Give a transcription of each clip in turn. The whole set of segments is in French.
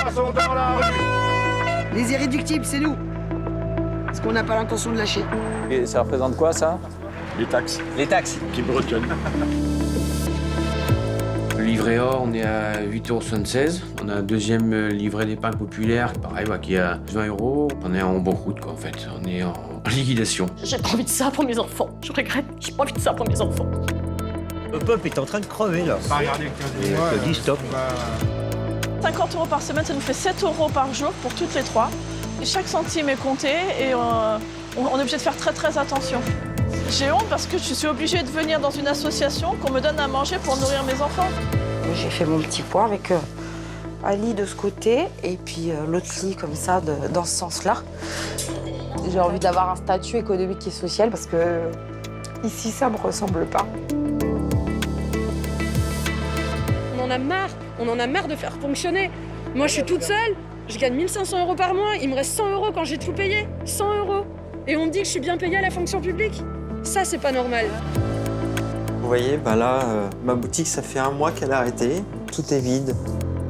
Gaulois sont dans la rue. Les irréductibles, c'est nous. Parce qu'on n'a pas l'intention de lâcher. Et ça représente quoi, ça? Les taxes Les taxes. qui bretonnent. Le livret A, on est à 8,76 €. On a un deuxième livret d'épargne populaire, pareil, qui est à 20 €. On est en banqueroute, quoi, en fait. On est en liquidation. J'ai pas envie de ça pour mes enfants. Je regrette. J'ai pas envie de ça pour mes enfants. Le peuple est en train de crever, là. Pas regarder le 15 mois. Je te dis stop. 50 € par semaine, ça nous fait 7 € par jour pour toutes les trois. Et chaque centime est compté et on est obligé de faire très très attention. J'ai honte parce que je suis obligée de venir dans une association qu'on me donne à manger pour nourrir mes enfants. J'ai fait mon petit point avec un lit de ce côté et puis l'autre lit comme ça, dans ce sens-là. J'ai envie d'avoir un statut économique et social parce que ici, ça me ressemble pas. On en a marre de faire fonctionner. Moi, je suis toute seule, je gagne 1 500 € par mois, il me reste 100 € quand j'ai tout payé. 100 €. Et on me dit que je suis bien payée à la fonction publique. Ça, c'est pas normal. Vous voyez, là, ma boutique, ça fait 1 mois qu'elle a arrêté. Tout est vide.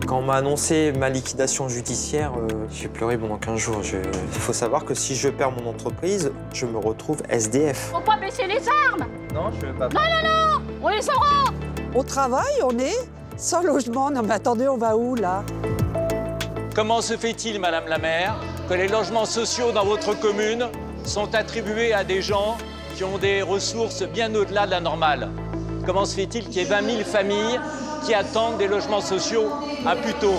Quand on m'a annoncé ma liquidation judiciaire, j'ai pleuré pendant 15 jours. Il faut savoir que si je perds mon entreprise, je me retrouve SDF. Faut pas baisser les armes. Non, je veux pas. Non, on les aura. Au travail, on est sans logement. Non mais attendez, on va où là? Comment se fait-il, Madame la maire, que les logements sociaux dans votre commune sont attribués à des gens qui ont des ressources bien au-delà de la normale? Comment se fait-il qu'il y ait 20 000 familles qui attendent des logements sociaux à plus tôt?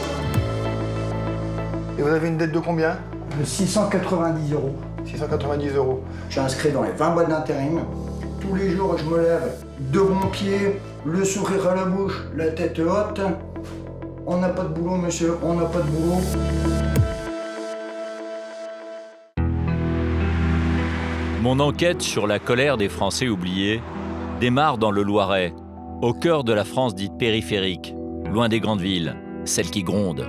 Et vous avez une dette de combien? De 690 €. 690 €. Je suis inscrit dans les 20 boîtes d'intérim. Tous les jours, je me lève de bon pied, le sourire à la bouche, la tête haute. On n'a pas de boulot, monsieur, on n'a pas de boulot. Mon enquête sur la colère des Français oubliés démarre dans le Loiret, au cœur de la France dite périphérique, loin des grandes villes, celles qui grondent.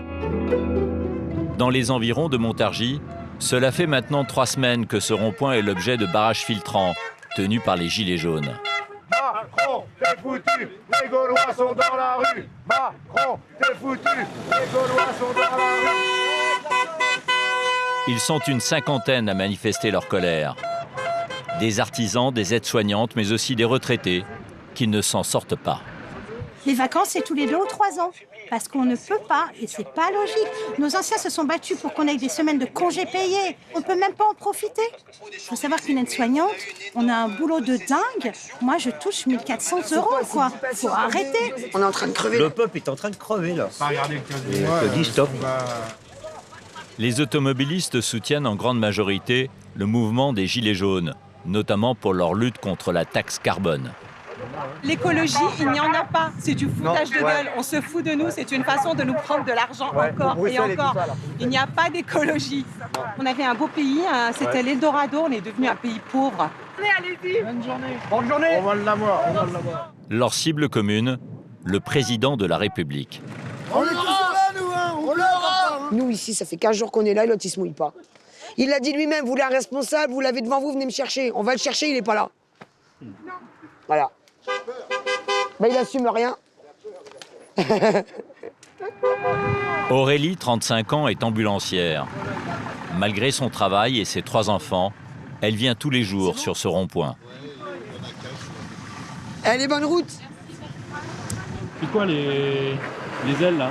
Dans les environs de Montargis, cela fait maintenant 3 semaines que ce rond-point est l'objet de barrages filtrants tenus par les Gilets jaunes. Macron, t'es foutu, les Gaulois sont dans la rue. Macron, t'es foutu, les Gaulois sont dans la rue. Ils sont une cinquantaine à manifester leur colère. Des artisans, des aides-soignantes, mais aussi des retraités qui ne s'en sortent pas. Les vacances, c'est tous les 2 ou 3 ans. Parce qu'on ne peut pas, et c'est pas logique. Nos anciens se sont battus pour qu'on ait des semaines de congés payés. On peut même pas en profiter. Il faut savoir qu'une aide-soignante, on a un boulot de dingue. Moi, je touche 1 400 €, quoi. Faut arrêter. On est en train de crever. Le peuple est en train de crever, là. Pas regarder le 15 mois. Je te dis stop. Les automobilistes soutiennent en grande majorité le mouvement des Gilets jaunes, notamment pour leur lutte contre la taxe carbone. L'écologie, il n'y en a pas. C'est du foutage de gueule. On se fout de nous. C'est une façon de nous prendre de l'argent encore et encore. Il n'y a pas d'écologie. On avait un beau pays, c'était l'Eldorado. On est devenu un pays pauvre. Allez-y. Bonne journée. Bonne journée. On va l'avoir, on va l'avoir. Leur cible commune, le président de la République. On est tous là, nous, hein. On l'aura. Nous, ici, ça fait 15 jours qu'on est là et l'autre, il se mouille pas. Il l'a dit lui-même, vous voulez un responsable, vous l'avez devant vous, venez me chercher. On va le chercher, il est pas là. Voilà. Il assume rien. Aurélie, 35 ans, est ambulancière. Malgré son travail et ses 3 enfants, elle vient tous les jours sur ce rond-point. Elle est bonne route. C'est quoi les ailes, là?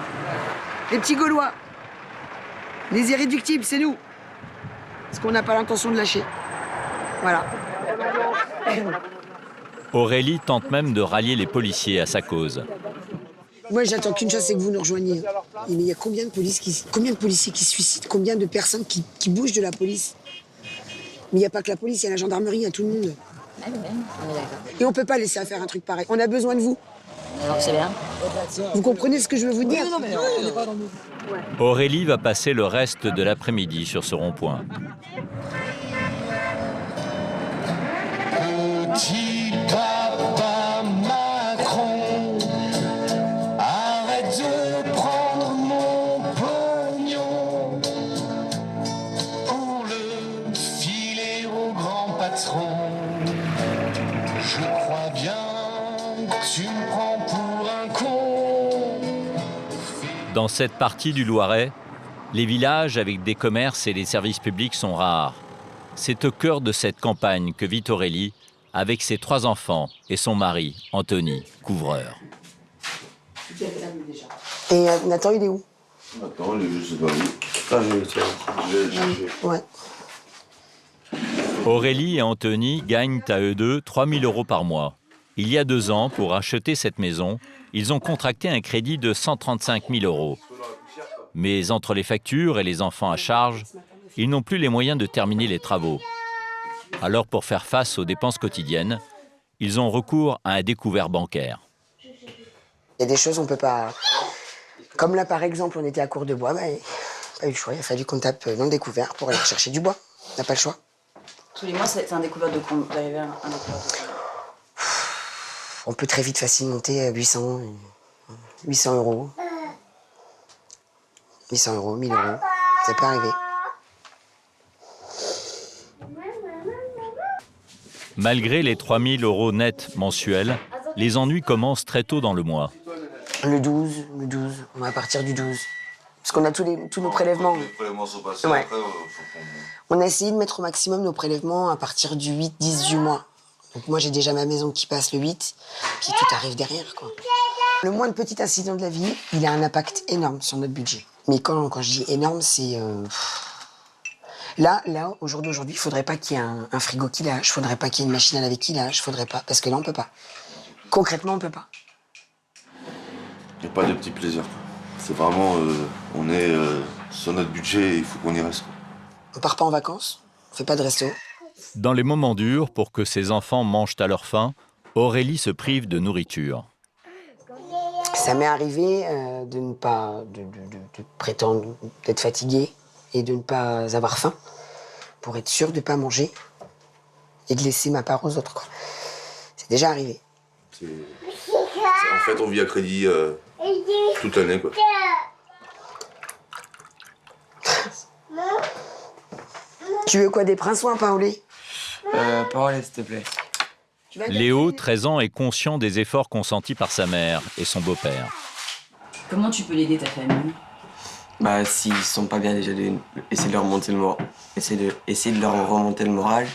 Les petits Gaulois. Les irréductibles, c'est nous. Parce qu'on n'a pas l'intention de lâcher. Voilà. Aurélie tente même de rallier les policiers à sa cause. Moi, j'attends qu'une chose, c'est que vous nous rejoigniez. Mais il y a combien de policiers qui se suicident? Combien de personnes qui bougent de la police? Mais il n'y a pas que la police, il y a la gendarmerie, il y a tout le monde. Et on ne peut pas laisser faire un truc pareil. On a besoin de vous. C'est bien. Vous comprenez ce que je veux vous dire? Aurélie va passer le reste de l'après-midi sur ce rond-point. Petit papa Macron, arrête de prendre mon pognon pour le filer au grand patron. Je crois bien que tu me prends pour un con. Dans cette partie du Loiret, Les villages avec des commerces et des services publics sont rares. C'est au cœur de cette campagne que vit Aurélie, avec ses 3 enfants et son mari, Anthony, couvreur. Et Nathan, il est où? Nathan, je sais pas où. Ah, je vais chercher. Ouais. Aurélie et Anthony gagnent à eux deux 3 000 € par mois. Il y a 2 ans, pour acheter cette maison, ils ont contracté un crédit de 135 000 €. Mais entre les factures et les enfants à charge, ils n'ont plus les moyens de terminer les travaux. Alors pour faire face aux dépenses quotidiennes, ils ont recours à un découvert bancaire. Il y a des choses on peut pas... Comme là par exemple, on était à court de bois, pas eu le choix, il a fallu qu'on tape dans le découvert pour aller chercher du bois. On n'a pas le choix. Tous les mois, c'est un découvert de combien? D'arriver à un découvert de combien? On peut très vite facile monter à 800 €. 800 €, 1000 €, ça peut arriver. Malgré les 3 000 € nets mensuels, les ennuis commencent très tôt dans le mois. Le 12, on va partir du 12. Parce qu'on a tous nos prélèvements. Les prélèvements sont passés, Ouais. après, On a essayé de mettre au maximum nos prélèvements à partir du 8-10 du mois. Donc moi, j'ai déjà ma maison qui passe le 8, puis tout arrive derrière, quoi. Le moindre petit incident de la vie, il a un impact énorme sur notre budget. Mais quand je dis énorme, c'est... Là, au jour d'aujourd'hui, il ne faudrait pas qu'il y ait un frigo qui lâche, il ne faudrait pas qu'il y ait une machine à laver qui lâche, faudrait pas, parce que là, on ne peut pas. Concrètement, on ne peut pas. Il n'y a pas de petits plaisirs. C'est vraiment, on est sur notre budget et il faut qu'on y reste. On part pas en vacances, on fait pas de resto. Dans les moments durs, pour que ses enfants mangent à leur faim, Aurélie se prive de nourriture. Ça m'est arrivé de ne pas de prétendre d'être fatiguée et de ne pas avoir faim pour être sûre de ne pas manger et de laisser ma part aux autres, quoi. C'est déjà arrivé. En fait, on vit à crédit toute l'année, quoi. Tu veux quoi, des prinçoins, Paolé? Paolé, s'il te plaît. Léo, 13 ans, est conscient des efforts consentis par sa mère et son beau-père. Comment tu peux l'aider, ta famille? Bah, s'ils sont pas bien, déjà, essayer de leur remonter le moral. Essayer de leur remonter le moral.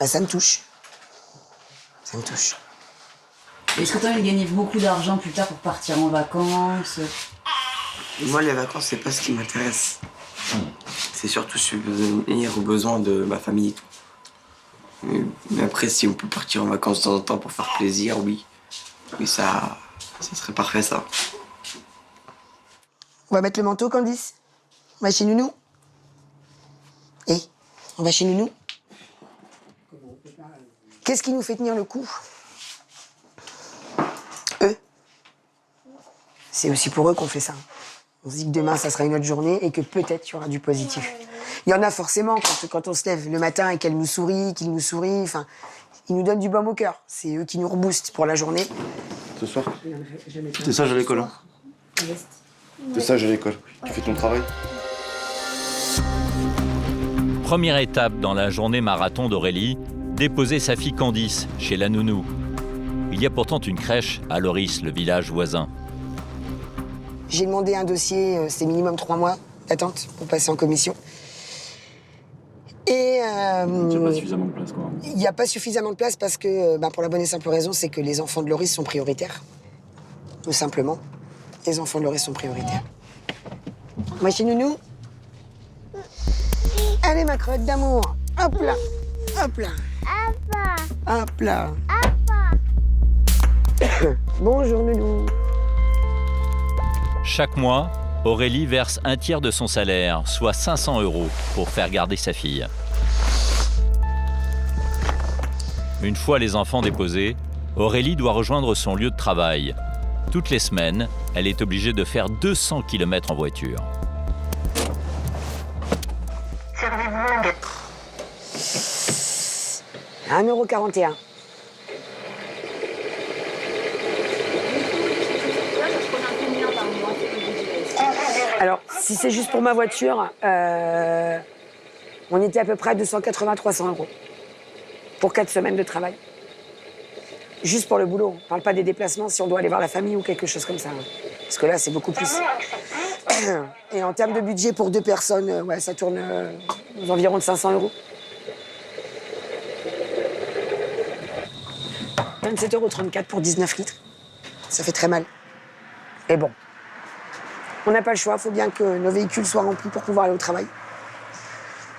Bah, ça me touche. Ça me touche. Est-ce que tu as envie de gagner beaucoup d'argent plus tard pour partir en vacances? Moi, les vacances, c'est pas ce qui m'intéresse. C'est surtout subvenir aux besoins de ma famille et tout. Mais après, si on peut partir en vacances de temps en temps pour faire plaisir, oui. Oui, ça serait parfait, ça. On va mettre le manteau, Candice? On va chez Nounou? On va chez Nounou? Qu'est-ce qui nous fait tenir le coup? Eux. C'est aussi pour eux qu'on fait ça. On se dit que demain, ça sera une autre journée et que peut-être il y aura du positif. Il y en a forcément quand on se lève le matin et qu'elle nous sourit, qu'ils nous sourient. Enfin, ils nous donnent du baume au cœur. C'est eux qui nous reboostent pour la journée. Ce soir? C'est ça, j'ai l'école. Hein. C'est ça, j'ai l'école. Tu fais ton travail. Première étape dans la journée marathon d'Aurélie, déposer sa fille Candice chez la nounou. Il y a pourtant une crèche à Loris, le village voisin. J'ai demandé un dossier, c'est minimum 3 mois d'attente pour passer en commission. Et il n'y a pas suffisamment de place, quoi. Il n'y a pas suffisamment de place parce que, pour la bonne et simple raison, c'est que les enfants de Loris sont prioritaires. Tout simplement. Les enfants de Loris sont prioritaires. Moi, chez Nounou. Allez, ma crotte d'amour. Hop là. Hop là. Hop là. Bonjour, Nounou. Chaque mois, Aurélie verse un tiers de son salaire, soit 500 €, pour faire garder sa fille. Une fois les enfants déposés, Aurélie doit rejoindre son lieu de travail. Toutes les semaines, elle est obligée de faire 200 km en voiture. Servez-vous. 1,41 €. Alors, si c'est juste pour ma voiture, on était à peu près à 280-300 € pour 4 semaines de travail. Juste pour le boulot. On ne parle pas des déplacements si on doit aller voir la famille ou quelque chose comme ça. Parce que là, c'est beaucoup plus. Et en termes de budget pour 2 personnes, ouais, ça tourne aux environs de 500 €. 27,34 € pour 19 litres. Ça fait très mal. Et bon, on n'a pas le choix. Il faut bien que nos véhicules soient remplis pour pouvoir aller au travail.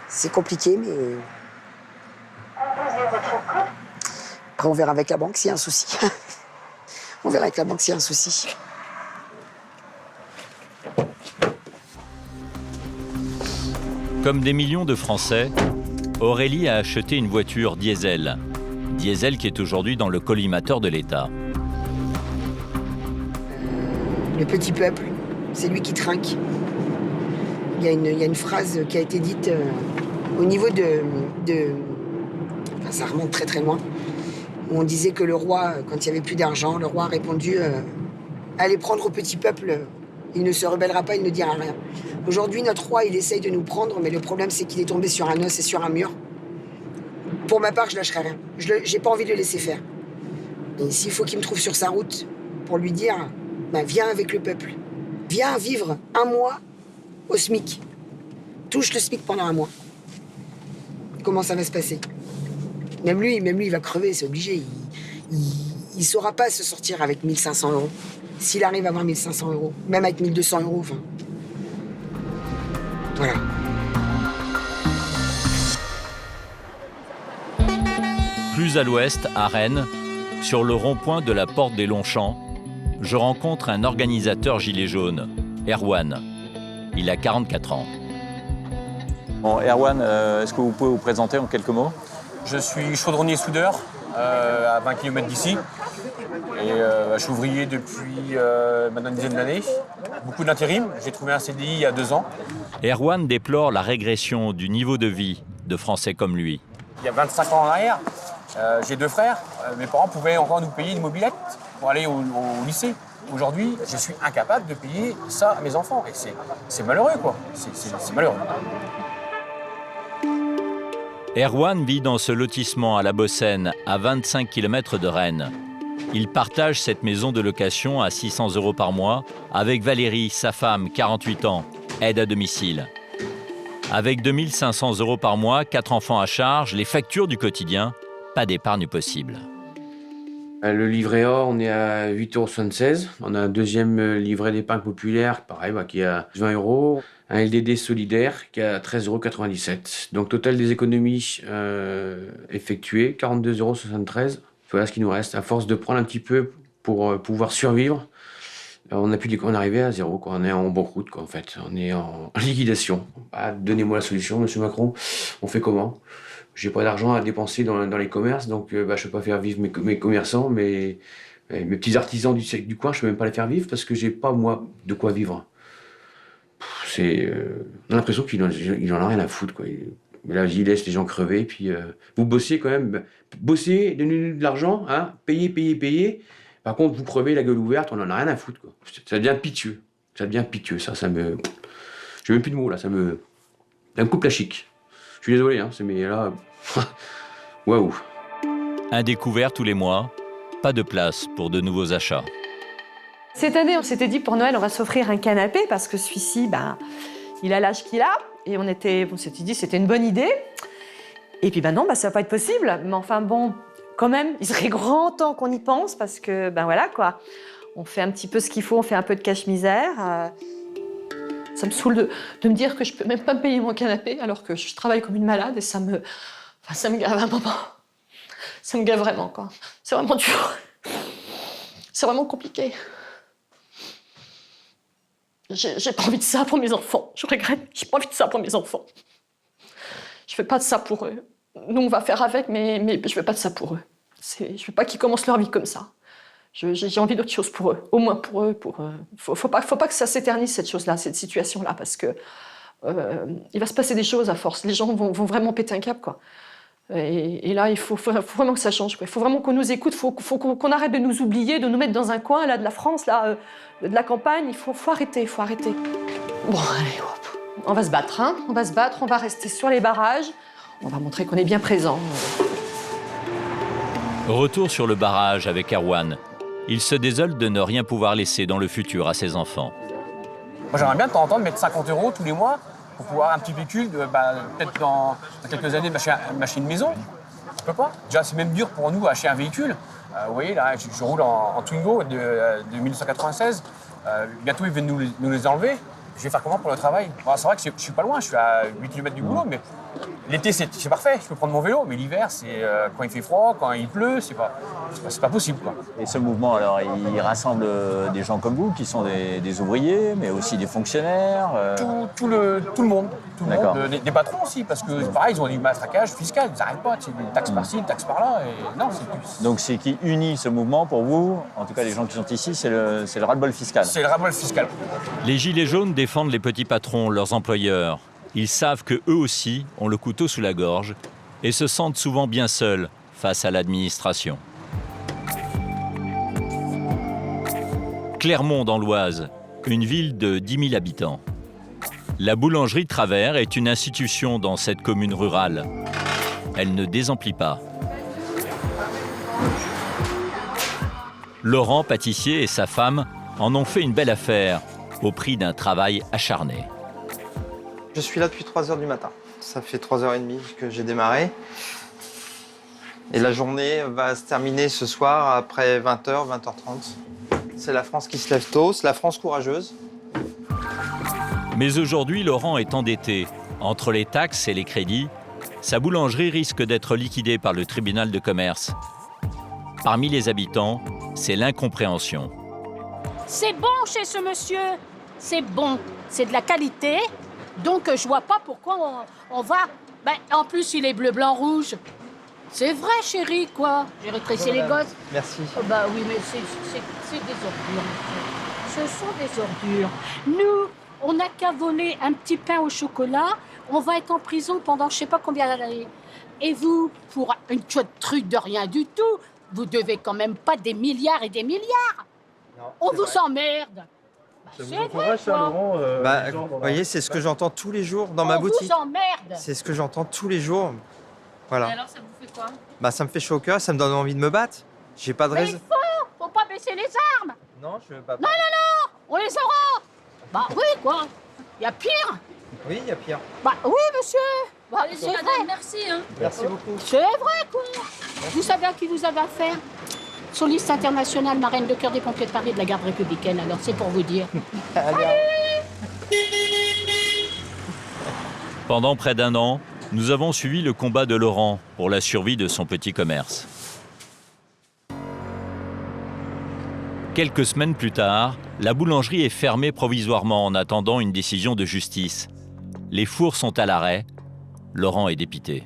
C'est compliqué, mais... Après, on verra avec la banque s'il y a un souci. On verra avec la banque s'il y a un souci. Comme des millions de Français, Aurélie a acheté une voiture diesel. Diesel qui est aujourd'hui dans le collimateur de l'État. Le petit peuple, c'est lui qui trinque. Il y a une phrase qui a été dite au niveau de... Enfin, ça remonte très très loin. Où on disait que le roi, quand il n'y avait plus d'argent, le roi a répondu allez prendre au petit peuple, il ne se rebellera pas, il ne dira rien. Aujourd'hui, notre roi, il essaye de nous prendre, mais le problème, c'est qu'il est tombé sur un os et sur un mur. Pour ma part, je lâcherai rien. J'ai pas envie de le laisser faire. Et s'il faut qu'il me trouve sur sa route pour lui dire ben, viens avec le peuple. Viens vivre 1 mois au SMIC. Touche le SMIC pendant 1 mois. Comment ça va se passer ? Même lui, il va crever, c'est obligé. Il saura pas se sortir avec 1 500 €. S'il arrive à avoir 1 500 €, même avec 1 200 €, enfin... Voilà. Plus à l'ouest, à Rennes, sur le rond-point de la Porte des Longchamps, je rencontre un organisateur gilet jaune, Erwan. Il a 44 ans. Bon, Erwan, est-ce que vous pouvez vous présenter en quelques mots ? Je suis chaudronnier soudeur à 20 km d'ici. Et je suis ouvrier depuis maintenant une dizaine d'années. Beaucoup d'intérim. J'ai trouvé un CDI il y a 2 ans. Erwan déplore la régression du niveau de vie de Français comme lui. Il y a 25 ans en arrière, j'ai 2 frères. Mes parents pouvaient encore nous payer une mobilette pour aller au lycée. Aujourd'hui, je suis incapable de payer ça à mes enfants. Et c'est malheureux, quoi. C'est malheureux. Erwan vit dans ce lotissement à la Bossenne, à 25 km de Rennes. Il partage cette maison de location à 600 € par mois avec Valérie, sa femme, 48 ans, aide à domicile. Avec 2 500 € par mois, 4 enfants à charge, les factures du quotidien, pas d'épargne possible. Le livret A, on est à 8,76 €. On a un deuxième livret d'épargne populaire, pareil, qui est à 20 €. Un LDD solidaire qui est à 13,97 €. Donc total des économies effectuées, 42,73 €. Voilà ce qui nous reste. À force de prendre un petit peu pour pouvoir survivre, on est arrivé à 0, quoi. On est en banqueroute, quoi, en fait. On est en liquidation. Ah, donnez-moi la solution, monsieur Macron. On fait comment ? J'ai pas d'argent à dépenser dans les commerces, donc je peux pas faire vivre mes commerçants, mes petits artisans du coin, je peux même pas les faire vivre parce que j'ai pas, moi, de quoi vivre. On a l'impression qu'il en a rien à foutre, quoi. Mais là, il laisse les gens crever, puis vous bossez quand même. Bossez, donnez-nous de l'argent, hein, payez. Par contre, vous crevez la gueule ouverte, on en a rien à foutre, quoi. Ça devient pitié. Ça me... J'ai même plus de mots, là, ça me coupe la chic. Je suis désolé, hein, mais là... Waouh. Un découvert tous les mois, pas de place pour de nouveaux achats. Cette année, on s'était dit pour Noël, on va s'offrir un canapé parce que celui-ci, il a l'âge qu'il a. Et on s'était dit c'était une bonne idée. Et puis non, ça va pas être possible. Mais enfin bon, quand même, il serait grand temps qu'on y pense parce que, voilà quoi. On fait un petit peu ce qu'il faut, on fait un peu de cache-misère. Ça me saoule de me dire que je peux même pas me payer mon canapé alors que je travaille comme une malade et ça me gave un moment. Ça me gave vraiment, quoi. C'est vraiment dur. C'est vraiment compliqué. J'ai pas envie de ça pour mes enfants. Je regrette. J'ai pas envie de ça pour mes enfants. Je fais pas de ça pour eux. Nous, on va faire avec, mais je veux pas de ça pour eux. Je veux pas qu'ils commencent leur vie comme ça. J'ai envie d'autre chose pour eux, au moins pour eux. Faut pas que ça s'éternise, cette chose-là, cette situation-là, parce que il va se passer des choses à force. Les gens vont vraiment péter un câble, quoi. Et là, il faut vraiment que ça change, quoi. Il faut vraiment qu'on nous écoute, faut qu'on arrête de nous oublier, de nous mettre dans un coin là, de la France, là, de la campagne. Il faut arrêter, Bon, allez, hop. On va se battre, hein. On va se battre, on va rester sur les barrages. On va montrer qu'on est bien présent. Retour sur le barrage avec Erwan. Il se désole de ne rien pouvoir laisser dans le futur à ses enfants. Moi, j'aimerais bien de temps en temps mettre 50 € tous les mois pour pouvoir un petit véhicule, peut-être dans quelques années, m'acheter une maison. Je peux pas. Déjà, c'est même dur pour nous acheter un véhicule. Vous voyez, là, je roule en Twingo de 1996. Bientôt, ils viennent nous les enlever. Je vais faire comment pour le travail? Bon, c'est vrai que je suis pas loin, je suis à 8 km du boulot, mais l'été, c'est parfait, je peux prendre mon vélo, mais l'hiver, c'est quand il fait froid, quand il pleut, c'est pas possible, quoi. Et ce mouvement, alors, il rassemble des gens comme vous, qui sont des ouvriers, mais aussi des fonctionnaires Tout le monde. D'accord. Des patrons aussi, parce que pareil, ils ont du matraquage fiscal, ils n'arrêtent pas, des taxes par-ci, des taxes par-là, et non, c'est plus. Donc, ce qui unit ce mouvement pour vous, en tout cas les gens qui sont ici, c'est le ras-le-bol fiscal. C'est le ras-le-bol fiscal. Les gilets jaunes défendent les petits patrons, leurs employeurs. Ils savent qu'eux aussi ont le couteau sous la gorge et se sentent souvent bien seuls face à l'administration. Clermont dans l'Oise, une ville de 10 000 habitants. La boulangerie Travers est une institution dans cette commune rurale. Elle ne désemplit pas. Laurent, pâtissier, et sa femme en ont fait une belle affaire au prix d'un travail acharné. Je suis là depuis 3 h du matin. Ça fait 3 h 30 que j'ai démarré. Et la journée va se terminer ce soir après 20 h, 20 h 30. C'est la France qui se lève tôt, c'est la France courageuse. Mais aujourd'hui, Laurent est endetté. Entre les taxes et les crédits, sa boulangerie risque d'être liquidée par le tribunal de commerce. Parmi les habitants, c'est l'incompréhension. C'est bon chez ce monsieur, c'est bon, c'est de la qualité, donc je vois pas pourquoi on va... en plus, il est bleu, blanc, rouge. C'est vrai, chérie, quoi. J'ai rétréci les gosses. Merci. Oh, oui, mais c'est des ordures. Ce sont des ordures. Nous, on n'a qu'à voler un petit pain au chocolat, on va être en prison pendant je sais pas combien d'années. Et vous, pour une chouette truc de rien du tout, vous devez quand même pas des milliards et des milliards. Non, on vous emmerde. C'est vrai, quoi. Vous voyez, c'est ce que j'entends tous les jours dans ma boutique. On vous emmerde. C'est ce que j'entends tous les jours. Voilà. Et alors, ça vous fait quoi? Ça me fait chaud au cœur, ça me donne envie de me battre. J'ai pas de Mais raison. faut pas baisser les armes. Non, je veux pas. Non, on les aura. Oui, quoi. Il y a pire. Oui, il y a pire. Oui, monsieur. C'est vrai. Merci. Hein. Merci beaucoup. C'est vrai, quoi. Vous savez à qui vous avez affaire? Sur liste internationale, marraine de cœur des pompiers de Paris de la garde républicaine. Alors, c'est pour vous dire. Pendant près d'1 an, nous avons suivi le combat de Laurent pour la survie de son petit commerce. Quelques semaines plus tard, la boulangerie est fermée provisoirement en attendant une décision de justice. Les fours sont à l'arrêt. Laurent est dépité.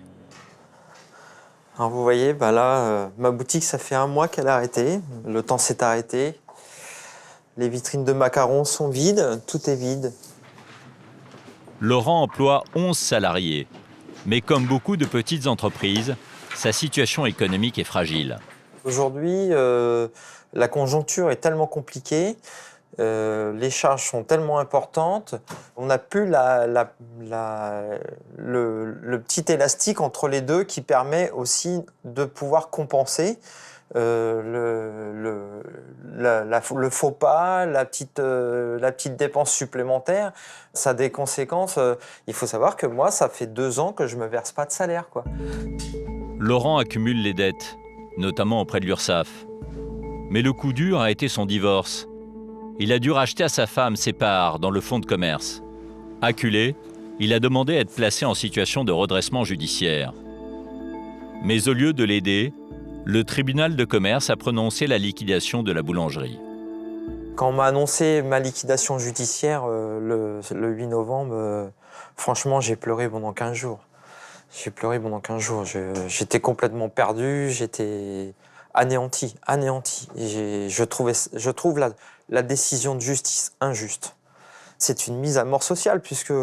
Alors vous voyez, là, ma boutique, ça fait 1 mois qu'elle a arrêté. Le temps s'est arrêté. Les vitrines de macarons sont vides, tout est vide. Laurent emploie 11 salariés. Mais comme beaucoup de petites entreprises, sa situation économique est fragile. Aujourd'hui, la conjoncture est tellement compliquée, les charges sont tellement importantes, on n'a plus le petit élastique entre les deux qui permet aussi de pouvoir compenser le faux pas, la petite dépense supplémentaire. Ça a des conséquences. Il faut savoir que moi, ça fait 2 ans que je ne me verse pas de salaire, quoi. Laurent accumule les dettes, notamment auprès de l'URSSAF. Mais le coup dur a été son divorce. Il a dû racheter à sa femme ses parts dans le fonds de commerce. Acculé, il a demandé à être placé en situation de redressement judiciaire. Mais au lieu de l'aider, le tribunal de commerce a prononcé la liquidation de la boulangerie. Quand on m'a annoncé ma liquidation judiciaire le 8 novembre, franchement, j'ai pleuré pendant 15 jours. J'ai pleuré pendant 15 jours. J'étais complètement perdu, j'étais anéanti. Et je trouve la décision de justice injuste. C'est une mise à mort sociale puisque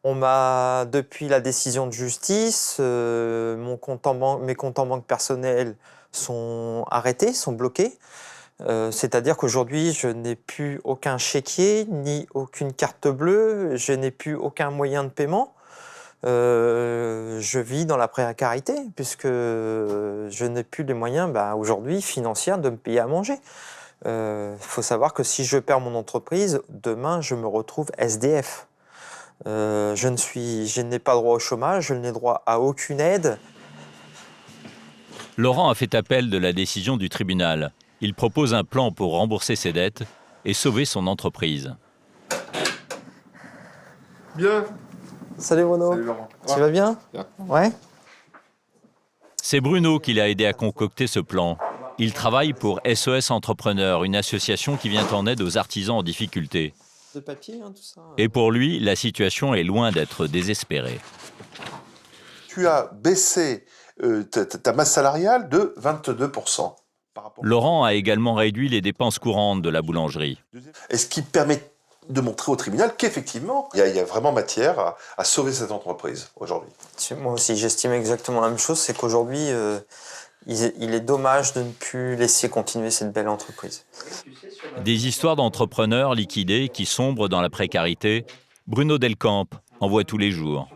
on m'a, depuis la décision de justice, mes comptes en banque personnels sont arrêtés, sont bloqués. C'est-à-dire qu'aujourd'hui, je n'ai plus aucun chéquier, ni aucune carte bleue, je n'ai plus aucun moyen de paiement. Je vis dans la précarité puisque je n'ai plus les moyens aujourd'hui financiers de me payer à manger. faut savoir que si je perds mon entreprise, demain, je me retrouve SDF. Je n'ai pas droit au chômage, je n'ai droit à aucune aide. Laurent a fait appel de la décision du tribunal. Il propose un plan pour rembourser ses dettes et sauver son entreprise. Bien. Salut Bruno. Salut Laurent. Tu vas bien? Bien. Ouais. C'est Bruno qui l'a aidé à concocter ce plan. Il travaille pour SOS Entrepreneurs, une association qui vient en aide aux artisans en difficulté. De papier, tout ça. Et pour lui, la situation est loin d'être désespérée. Tu as baissé ta masse salariale de 22%. Laurent a également réduit les dépenses courantes de la boulangerie. Et ce qui permet de montrer au tribunal qu'effectivement, il y a vraiment matière à sauver cette entreprise aujourd'hui. Moi aussi, j'estime exactement la même chose, c'est qu'aujourd'hui, il est dommage de ne plus laisser continuer cette belle entreprise. Des histoires d'entrepreneurs liquidés qui sombrent dans la précarité, Bruno Delcamp en voit tous les jours.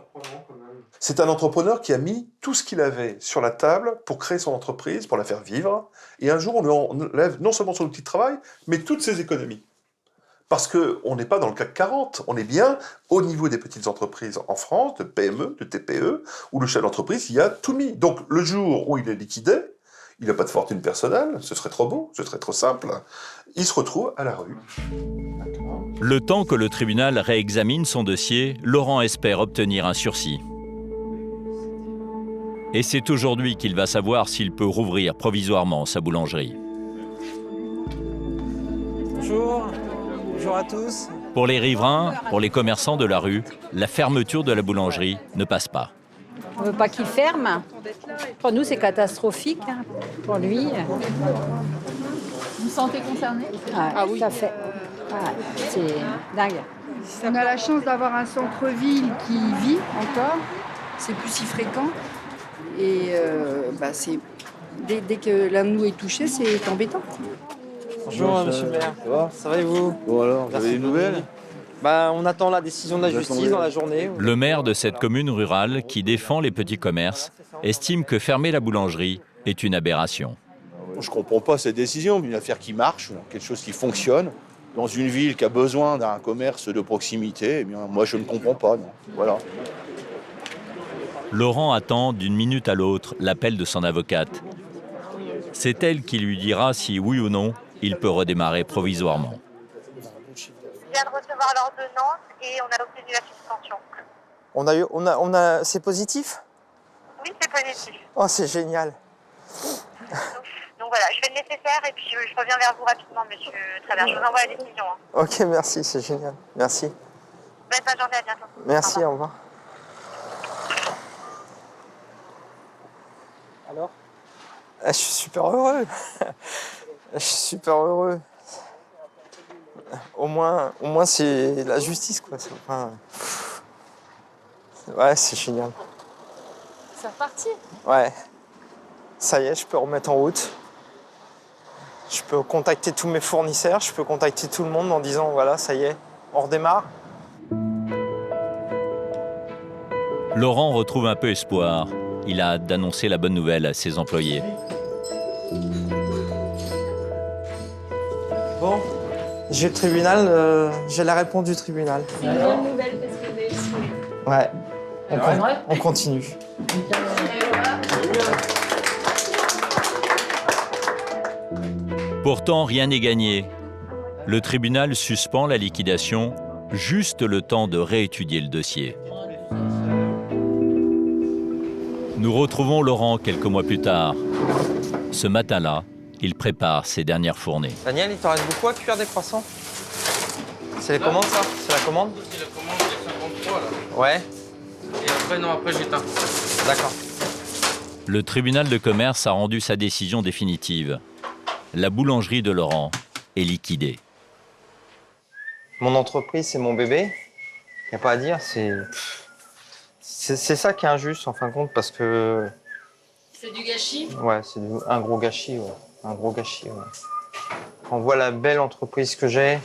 C'est un entrepreneur qui a mis tout ce qu'il avait sur la table pour créer son entreprise, pour la faire vivre. Et un jour, on lui enlève non seulement son outil de travail, mais toutes ses économies. Parce qu'on n'est pas dans le CAC 40, on est bien au niveau des petites entreprises en France, de PME, de TPE, où le chef d'entreprise y a tout mis. Donc le jour où il est liquidé, il n'a pas de fortune personnelle, ce serait trop beau, ce serait trop simple, il se retrouve à la rue. Le temps que le tribunal réexamine son dossier, Laurent espère obtenir un sursis. Et c'est aujourd'hui qu'il va savoir s'il peut rouvrir provisoirement sa boulangerie. Bonjour. Bonjour à tous. Pour les riverains, pour les commerçants de la rue, la fermeture de la boulangerie ne passe pas. On ne veut pas qu'il ferme. Pour nous, c'est catastrophique. Pour lui. Vous vous sentez concerné? Ah oui, tout à fait. Ah, c'est dingue. On a la chance d'avoir un centre-ville qui vit encore. C'est plus si fréquent. Et c'est dès que l'un de nous est touché, c'est embêtant. Bonjour, monsieur le maire. Ça va et vous? Bon alors, vous avez des nouvelles? On attend la décision de la justice dans la journée. Le maire de cette commune rurale, qui défend les petits commerces, estime que fermer la boulangerie est une aberration. Je ne comprends pas cette décision, une affaire qui marche, quelque chose qui fonctionne, dans une ville qui a besoin d'un commerce de proximité, eh bien, moi je ne comprends pas. Non. Voilà. Laurent attend d'une minute à l'autre l'appel de son avocate. C'est elle qui lui dira si oui ou non il peut redémarrer provisoirement. Je viens de recevoir l'ordonnance et on a obtenu la suspension. C'est positif? Oui, c'est positif. Oh, c'est génial. Donc voilà, je fais le nécessaire et puis je reviens vers vous rapidement, monsieur Travers. Je vous envoie la décision. Ok, merci, c'est génial. Merci. Bonne fin de journée, à bientôt. Merci, au revoir. Alors? Je suis super heureux. Je suis super heureux. Au moins c'est la justice, quoi. Ouais, c'est génial. C'est reparti. Ouais. Ça y est, je peux remettre en route. Je peux contacter tous mes fournisseurs, je peux contacter tout le monde en disant, voilà, ça y est, on redémarre. Laurent retrouve un peu espoir. Il a hâte d'annoncer la bonne nouvelle à ses employés. Bon, j'ai le tribunal, j'ai la réponse du tribunal. C'est une bonne nouvelle parce que vous avez échoué. Ouais, on continue. Pourtant, rien n'est gagné. Le tribunal suspend la liquidation, juste le temps de réétudier le dossier. Nous retrouvons Laurent quelques mois plus tard. Ce matin-là, il prépare ses dernières fournées. Daniel, il t'en reste beaucoup à cuire des croissants? C'est les commandes, ça? C'est la commande? C'est la commande de 53, là. Ouais. Et après, non, après, j'éteins. D'accord. Le tribunal de commerce a rendu sa décision définitive. La boulangerie de Laurent est liquidée. Mon entreprise, c'est mon bébé. Il n'y a pas à dire, c'est ça qui est injuste, en fin de compte, parce que... C'est du gâchis? Ouais, c'est un gros gâchis, ouais. Un gros gâchis, ouais. Quand on voit la belle entreprise que j'ai,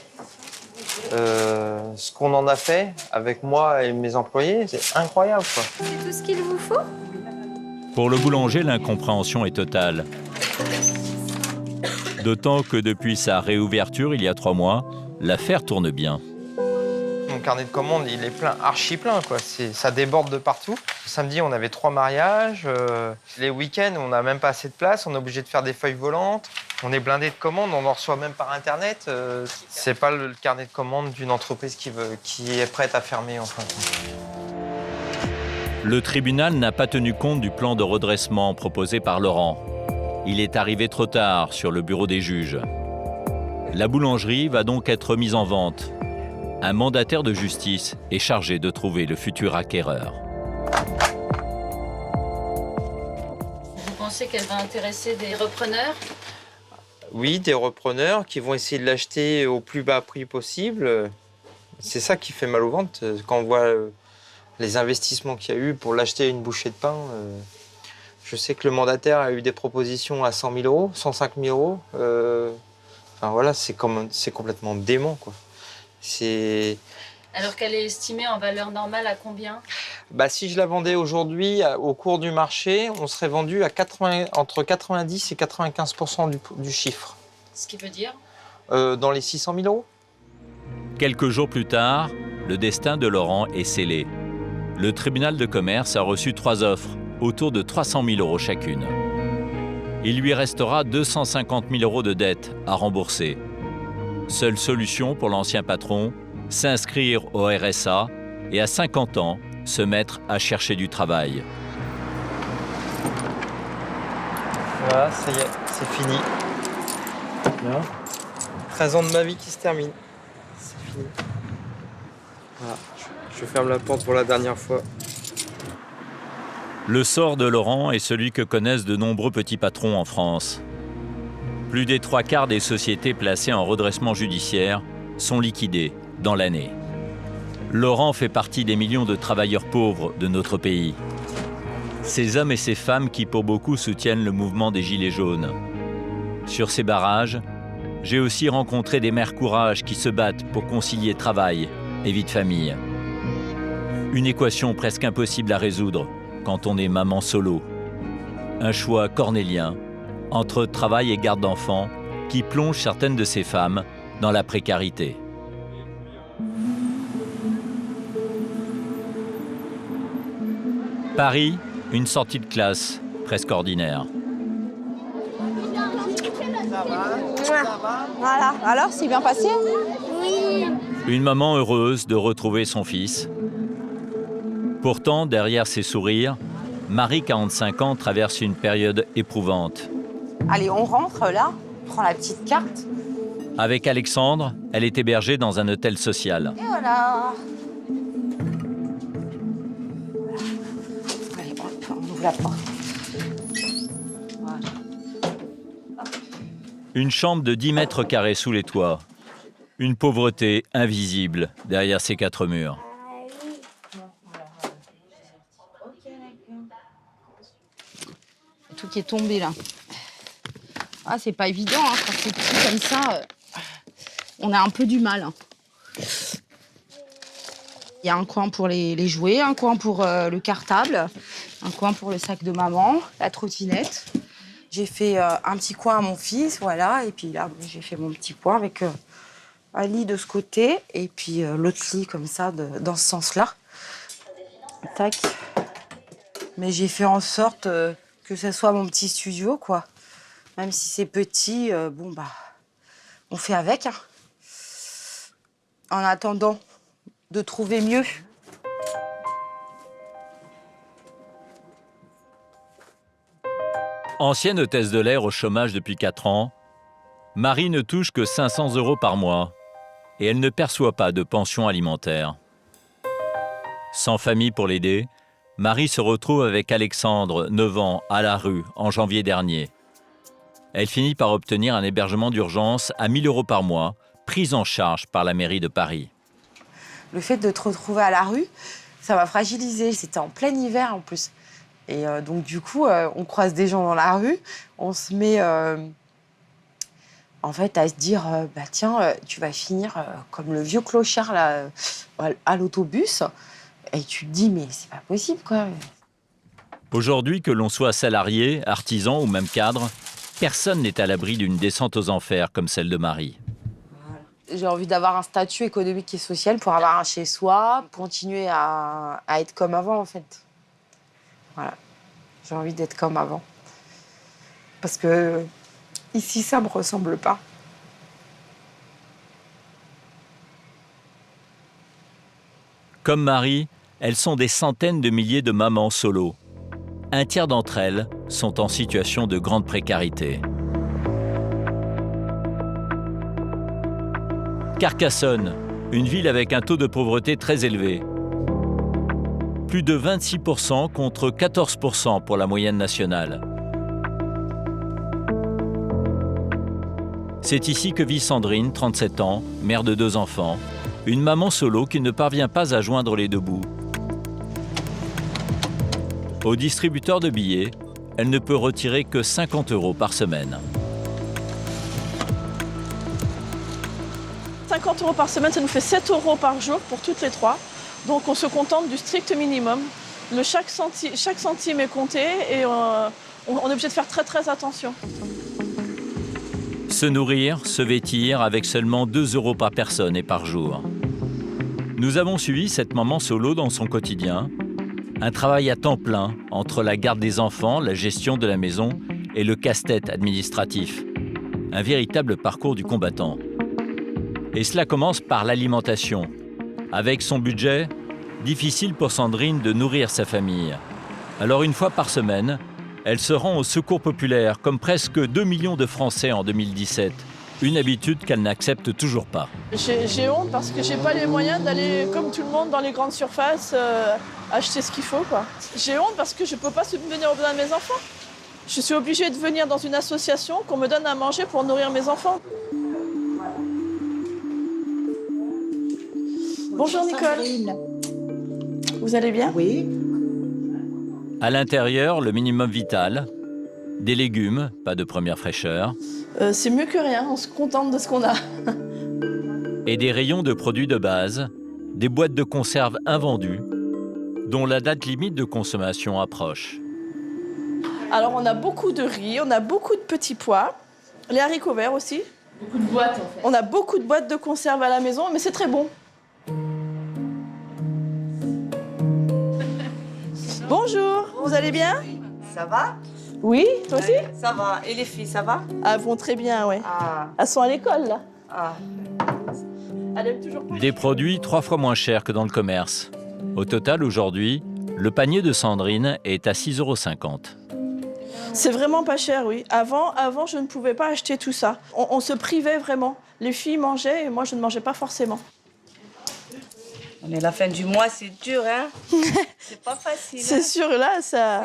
ce qu'on en a fait avec moi et mes employés, c'est incroyable, quoi. C'est tout ce qu'il vous faut? Pour le boulanger, l'incompréhension est totale. D'autant que depuis sa réouverture il y a 3 mois, l'affaire tourne bien. Mon carnet de commandes, il est plein, archi plein, quoi. Ça déborde de partout. Samedi, on avait 3 mariages. Les week-ends, on n'a même pas assez de place. On est obligé de faire des feuilles volantes. On est blindé de commandes. On en reçoit même par Internet. C'est pas le carnet de commandes d'une entreprise qui est prête à fermer, en fin de compte. Le tribunal n'a pas tenu compte du plan de redressement proposé par Laurent. Il est arrivé trop tard sur le bureau des juges. La boulangerie va donc être mise en vente. Un mandataire de justice est chargé de trouver le futur acquéreur. Vous pensez qu'elle va intéresser des repreneurs? Oui, des repreneurs qui vont essayer de l'acheter au plus bas prix possible. C'est ça qui fait mal au ventre quand on voit les investissements qu'il y a eu pour l'acheter une bouchée de pain. Je sais que le mandataire a eu des propositions à 100 000 euros, 105 000 euros. Enfin voilà, c'est complètement dément, quoi. Alors qu'elle est estimée en valeur normale à combien? Si je la vendais aujourd'hui au cours du marché, on serait vendu à entre 90 et 95% du chiffre. Ce qui veut dire? Dans les 600 000 euros. Quelques jours plus tard, le destin de Laurent est scellé. Le tribunal de commerce a reçu 3 offres, autour de 300 000 euros chacune. Il lui restera 250 000 euros de dettes à rembourser. Seule solution pour l'ancien patron, s'inscrire au RSA et à 50 ans, se mettre à chercher du travail. Voilà, ça y est, c'est fini. Là. 13 ans de ma vie qui se terminent. C'est fini. Voilà, je ferme la porte pour la dernière fois. Le sort de Laurent est celui que connaissent de nombreux petits patrons en France. Plus des 3/4 des sociétés placées en redressement judiciaire sont liquidées dans l'année. Laurent fait partie des millions de travailleurs pauvres de notre pays. Ces hommes et ces femmes qui pour beaucoup soutiennent le mouvement des Gilets jaunes. Sur ces barrages, j'ai aussi rencontré des mères courage qui se battent pour concilier travail et vie de famille. Une équation presque impossible à résoudre quand on est maman solo. Un choix cornélien entre travail et garde d'enfants qui plonge certaines de ces femmes dans la précarité. Paris, une sortie de classe presque ordinaire. Voilà, alors c'est bien passé? Oui. Une maman heureuse de retrouver son fils. Pourtant, derrière ses sourires, Marie, 45 ans, traverse une période éprouvante. Allez, on rentre là, on prend la petite carte. Avec Alexandre, elle est hébergée dans un hôtel social. Et voilà. Allez, hop, on ouvre la porte. Voilà. Une chambre de 10 mètres carrés sous les toits. Une pauvreté invisible derrière ces 4 murs. Tout qui est tombé là. Ah, c'est pas évident, hein, quand c'est petit comme ça, on a un peu du mal. Hein. Il y a un coin pour les jouets, un coin pour le cartable, un coin pour le sac de maman, la trottinette. J'ai fait un petit coin à mon fils, voilà, et puis là, j'ai fait mon petit coin avec un lit de ce côté, et puis l'autre lit comme ça, dans ce sens-là. Tac. Mais j'ai fait en sorte que ce soit mon petit studio, quoi. Même si c'est petit, bon, bah, on fait avec. Hein. En attendant de trouver mieux. Ancienne hôtesse de l'air au chômage depuis 4 ans, Marie ne touche que 500 € par mois et elle ne perçoit pas de pension alimentaire. Sans famille pour l'aider, Marie se retrouve avec Alexandre, 9 ans, à la rue en janvier dernier. Elle finit par obtenir un hébergement d'urgence à 1 000 € par mois, pris en charge par la mairie de Paris. Le fait de te retrouver à la rue, ça m'a fragilisée. C'était en plein hiver en plus. Et donc du coup, on croise des gens dans la rue, on se met en fait à se dire, bah tiens, tu vas finir comme le vieux clochard là, à l'autobus. Et tu te dis, mais c'est pas possible quoi. Aujourd'hui, que l'on soit salarié, artisan ou même cadre, Personne n'est à l'abri d'une descente aux enfers comme celle de Marie. J'ai envie d'avoir un statut économique et social pour avoir un chez-soi, continuer à être comme avant, en fait. Voilà. J'ai envie d'être comme avant. Parce que ici, ça me ressemble pas. Comme Marie, elles sont des centaines de milliers de mamans solo. Un tiers d'entre elles sont en situation de grande précarité. Carcassonne, une ville avec un taux de pauvreté très élevé. Plus de 26% contre 14% pour la moyenne nationale. C'est ici que vit Sandrine, 37 ans, mère de 2 enfants, une maman solo qui ne parvient pas à joindre les 2 bouts. Au distributeur de billets, elle ne peut retirer que 50 € par semaine. 50 € par semaine, ça nous fait 7 € par jour pour toutes les 3. Donc on se contente du strict minimum. Chaque centime est compté et on est obligé de faire très attention. Se nourrir, se vêtir avec seulement 2 € par personne et par jour. Nous avons suivi cette maman solo dans son quotidien. Un travail à temps plein entre la garde des enfants, la gestion de la maison et le casse-tête administratif. Un véritable parcours du combattant. Et cela commence par l'alimentation. Avec son budget, difficile pour Sandrine de nourrir sa famille. Alors une fois par semaine, elle se rend au secours populaire, comme presque 2 millions de Français en 2017. Une habitude qu'elle n'accepte toujours pas. J'ai honte parce que j'ai pas les moyens d'aller, comme tout le monde, dans les grandes surfaces, acheter ce qu'il faut, quoi. J'ai honte parce que je peux pas subvenir aux besoins de mes enfants. Je suis obligée de venir dans une association qu'on me donne à manger pour nourrir mes enfants. Bonjour Nicole. Vous allez bien? Oui. À l'intérieur, le minimum vital, des légumes, pas de première fraîcheur. C'est mieux que rien, on se contente de ce qu'on a. Et des rayons de produits de base, des boîtes de conserve invendues, dont la date limite de consommation approche. Alors on a beaucoup de riz, on a beaucoup de petits pois, les haricots verts aussi. Beaucoup de boîtes en fait. On a beaucoup de boîtes de conserve à la maison, mais c'est très bon. Bonjour, vous allez bien? Ça va? Oui, toi aussi? Ça va. Et les filles, ça va? Ah, elles vont très bien, oui. Elles sont à l'école, là. Elles aiment toujours pas. Des produits 3 fois moins chers que dans le commerce. Au total, aujourd'hui, le panier de Sandrine est à 6,50 €. C'est vraiment pas cher, oui. Avant, je ne pouvais pas acheter tout ça. On se privait vraiment. Les filles mangeaient et moi, je ne mangeais pas forcément. On est la fin du mois, c'est dur, hein? C'est pas facile. C'est sûr, là, ça...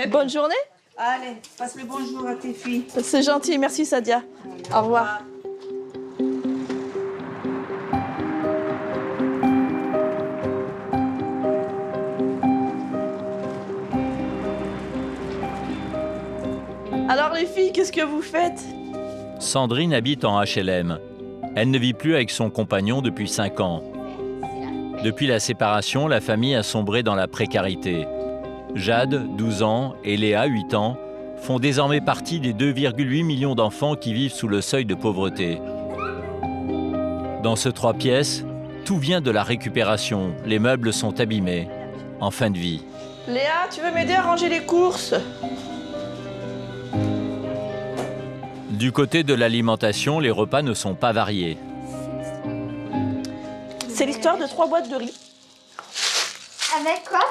Bonne journée. Allez, passe le bonjour à tes filles. C'est gentil, merci Sadia. Au revoir. Alors les filles, qu'est-ce que vous faites? Sandrine habite en HLM. Elle ne vit plus avec son compagnon depuis 5 ans. Depuis la séparation, la famille a sombré dans la précarité. Jade, 12 ans, et Léa, 8 ans, font désormais partie des 2,8 millions d'enfants qui vivent sous le seuil de pauvreté. Dans ce 3 pièces, tout vient de la récupération. Les meubles sont abîmés, en fin de vie. Léa, tu veux m'aider à ranger les courses? Du côté de l'alimentation, les repas ne sont pas variés. C'est l'histoire de 3 boîtes de riz. Avec quoi?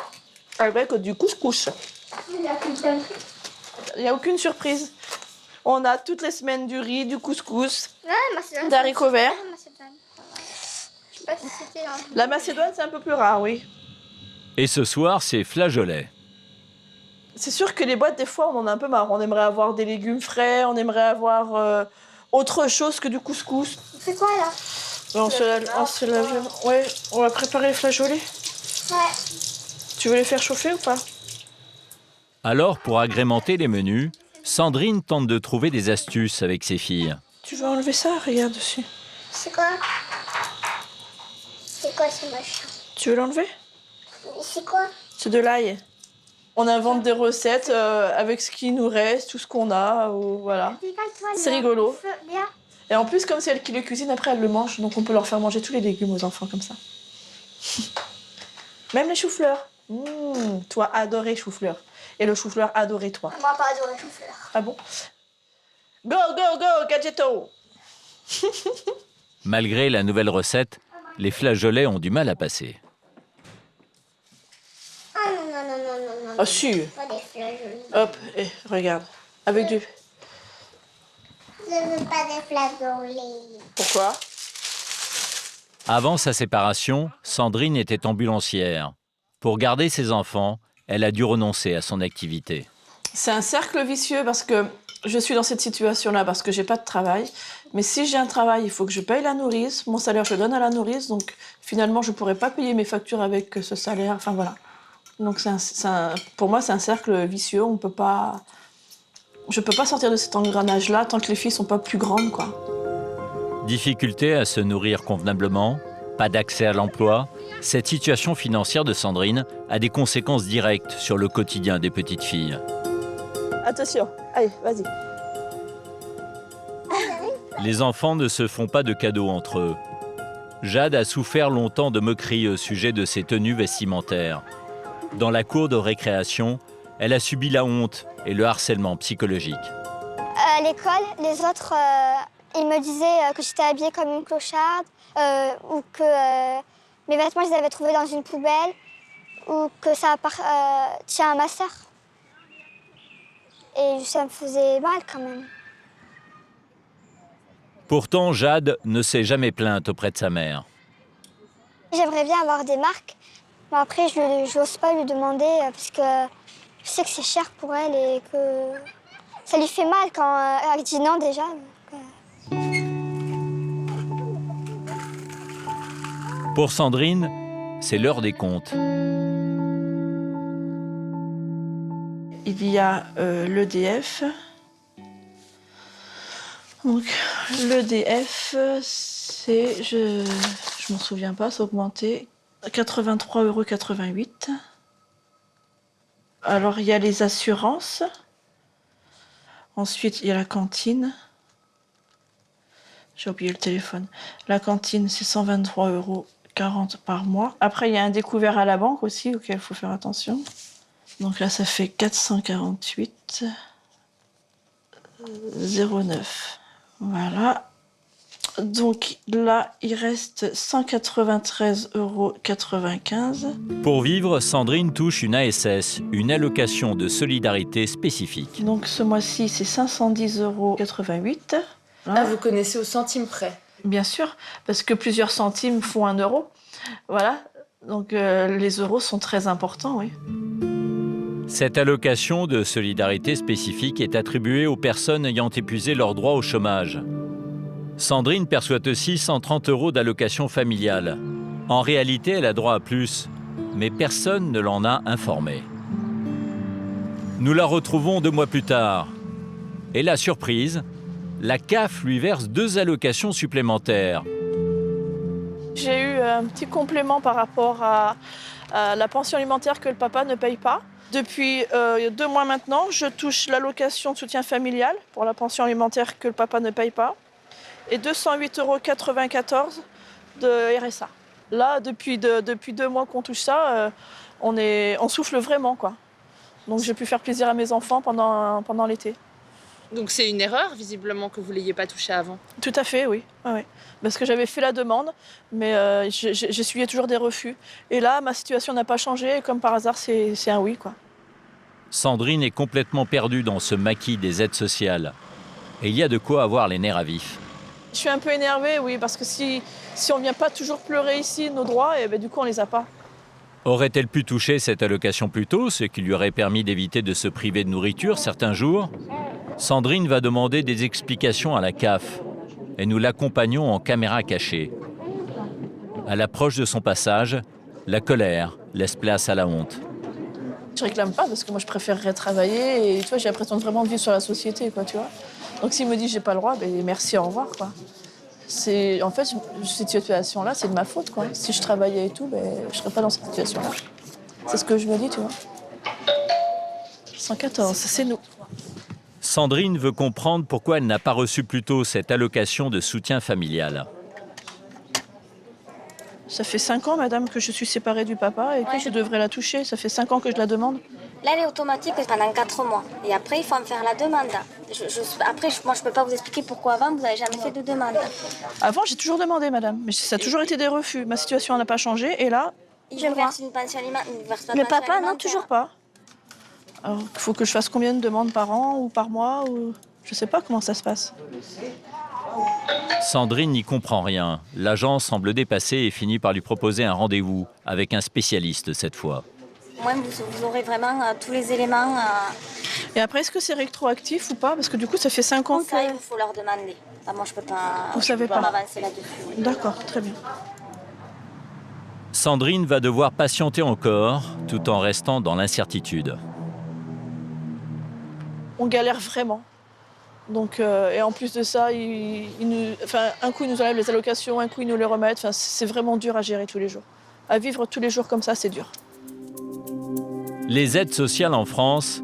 Avec du couscous. Il n'y a plus de riz. Il n'y a aucune surprise. On a toutes les semaines du riz, du couscous, Macédoine. des haricots verts. Macédoine. Je sais pas si c'était... La Macédoine, c'est un peu plus rare, oui. Et ce soir, c'est flageolet. C'est sûr que les boîtes, des fois, on en a un peu marre. On aimerait avoir des légumes frais, on aimerait avoir autre chose que du couscous. C'est quoi, là? On se lave. Ouais, on va préparer les flageolets. Ouais. Tu veux les faire chauffer ou pas? Alors, pour agrémenter les menus, Sandrine tente de trouver des astuces avec ses filles. Tu veux enlever ça? Regarde dessus. C'est quoi? C'est quoi ce machin? Tu veux l'enlever? C'est quoi? C'est de l'ail. On invente des recettes avec ce qui nous reste, tout ce qu'on a, voilà. C'est rigolo. Et en plus, comme c'est elle qui le cuisine, après elle le mange, donc on peut leur faire manger tous les légumes aux enfants comme ça. Même les choux-fleurs. Toi, adoré chou-fleur. Et le chou-fleur, adoré toi. Moi, pas adoré chou-fleur. Ah bon? Go, go, go, gadgeto! Malgré la nouvelle recette, les flageolets ont du mal à passer. Ah non, non, non, non, non, non. Ah si. Pas des flageolets. Hop, et regarde. Avec du... Je veux pas des flageolets. Pourquoi? Avant sa séparation, Sandrine était ambulancière. Pour garder ses enfants, elle a dû renoncer à son activité. C'est un cercle vicieux parce que je suis dans cette situation-là parce que j'ai pas de travail. Mais si j'ai un travail, il faut que je paye la nourrice. Mon salaire, je le donne à la nourrice. Donc finalement, je pourrais pas payer mes factures avec ce salaire. Enfin voilà. Donc pour moi, c'est un cercle vicieux. Je peux pas sortir de cet engrenage-là tant que les filles sont pas plus grandes, quoi. Difficulté à se nourrir convenablement, pas d'accès à l'emploi. Cette situation financière de Sandrine a des conséquences directes sur le quotidien des petites filles. Attention, allez, vas-y. Les enfants ne se font pas de cadeaux entre eux. Jade a souffert longtemps de moqueries au sujet de ses tenues vestimentaires. Dans la cour de récréation, elle a subi la honte et le harcèlement psychologique. À l'école, les autres, ils me disaient que j'étais habillée comme une clocharde, ou que mes vêtements, je les avais trouvés dans une poubelle, ou que ça appartient à ma sœur. Et ça me faisait mal quand même. Pourtant, Jade ne s'est jamais plainte auprès de sa mère. J'aimerais bien avoir des marques, mais après, je n'ose pas lui demander parce que je sais que c'est cher pour elle et que ça lui fait mal quand elle dit non déjà. Pour Sandrine, c'est l'heure des comptes. Il y a l'EDF. Donc l'EDF, c'est, je m'en souviens pas, c'est augmenté, 83,88 €. Alors il y a les assurances. Ensuite il y a la cantine. J'ai oublié le téléphone. La cantine, c'est 123,40 € par mois. Après, il y a un découvert à la banque aussi, auquel il faut faire attention. Donc là, ça fait 448,09 €. Voilà. Donc là, il reste 193,95 €. Pour vivre, Sandrine touche une ASS, une allocation de solidarité spécifique. Donc ce mois-ci, c'est 510,88 €. Ah, vous connaissez au centime près? Bien sûr, parce que plusieurs centimes font 1 €. Voilà, donc les euros sont très importants, oui. Cette allocation de solidarité spécifique est attribuée aux personnes ayant épuisé leurs droits au chômage. Sandrine perçoit aussi 130 € d'allocation familiale. En réalité, elle a droit à plus, mais personne ne l'en a informée. Nous la retrouvons 2 mois plus tard. Et la surprise, la CAF lui verse 2 allocations supplémentaires. J'ai eu un petit complément par rapport à la pension alimentaire que le papa ne paye pas. Depuis 2 mois maintenant, je touche l'allocation de soutien familial pour la pension alimentaire que le papa ne paye pas et 208,94 € de RSA. Là, depuis 2 mois qu'on touche ça, on souffle vraiment, quoi. Donc j'ai pu faire plaisir à mes enfants pendant l'été. Donc c'est une erreur, visiblement, que vous ne l'ayez pas touché avant? Tout à fait, oui. Ah, oui. Parce que j'avais fait la demande, mais j'essuyais toujours des refus. Et là, ma situation n'a pas changé, et comme par hasard, c'est un oui, quoi. Sandrine est complètement perdue dans ce maquis des aides sociales. Et il y a de quoi avoir les nerfs à vif. Je suis un peu énervée, oui, parce que si on ne vient pas toujours pleurer ici nos droits, et ben, du coup, on ne les a pas. Aurait-elle pu toucher cette allocation plus tôt, ce qui lui aurait permis d'éviter de se priver de nourriture certains jours? Sandrine va demander des explications à la CAF et nous l'accompagnons en caméra cachée. À l'approche de son passage, la colère laisse place à la honte. Je réclame pas parce que moi je préférerais travailler et tu vois, j'ai l'impression de vraiment vivre sur la société, quoi, tu vois. Donc s'il me dit j'ai pas le droit, ben merci, au revoir, quoi. En fait, cette situation-là, c'est de ma faute, quoi. Si je travaillais et tout, ben je serais pas dans cette situation-là. C'est ce que je me dis, tu vois. 114, c'est nous. Sandrine veut comprendre pourquoi elle n'a pas reçu plus tôt cette allocation de soutien familial. Ça fait 5 ans, madame, que je suis séparée du papa et que je devrais la toucher. Ça fait 5 ans que je la demande. Là, elle est automatique pendant 4 mois. Et après, il faut en faire la demande. Moi, je ne peux pas vous expliquer pourquoi avant, vous n'avez jamais fait de demande. Avant, j'ai toujours demandé, madame. Mais ça a toujours été des refus. Ma situation n'a pas changé. Et là, je verse une pension alimentaire. le papa, non, toujours pas. Alors, il faut que je fasse combien de demandes par an ou par mois ou... Je ne sais pas comment ça se passe. Sandrine n'y comprend rien. L'agent semble dépassé et finit par lui proposer un rendez-vous avec un spécialiste cette fois. Moi, vous aurez vraiment tous les éléments. Et après, est-ce que c'est rétroactif ou pas? Parce que du coup, ça fait 5 ans que... Ça, il faut leur demander. Ah, moi, je peux pas. Vous savez pas m'avancer là-dessus. D'accord, très bien. Sandrine va devoir patienter encore, tout en restant dans l'incertitude. On galère vraiment. Donc, et en plus de ça, un coup, ils nous enlèvent les allocations, un coup, ils nous les remettent. Enfin, c'est vraiment dur à gérer tous les jours. À vivre tous les jours comme ça, c'est dur. Les aides sociales en France,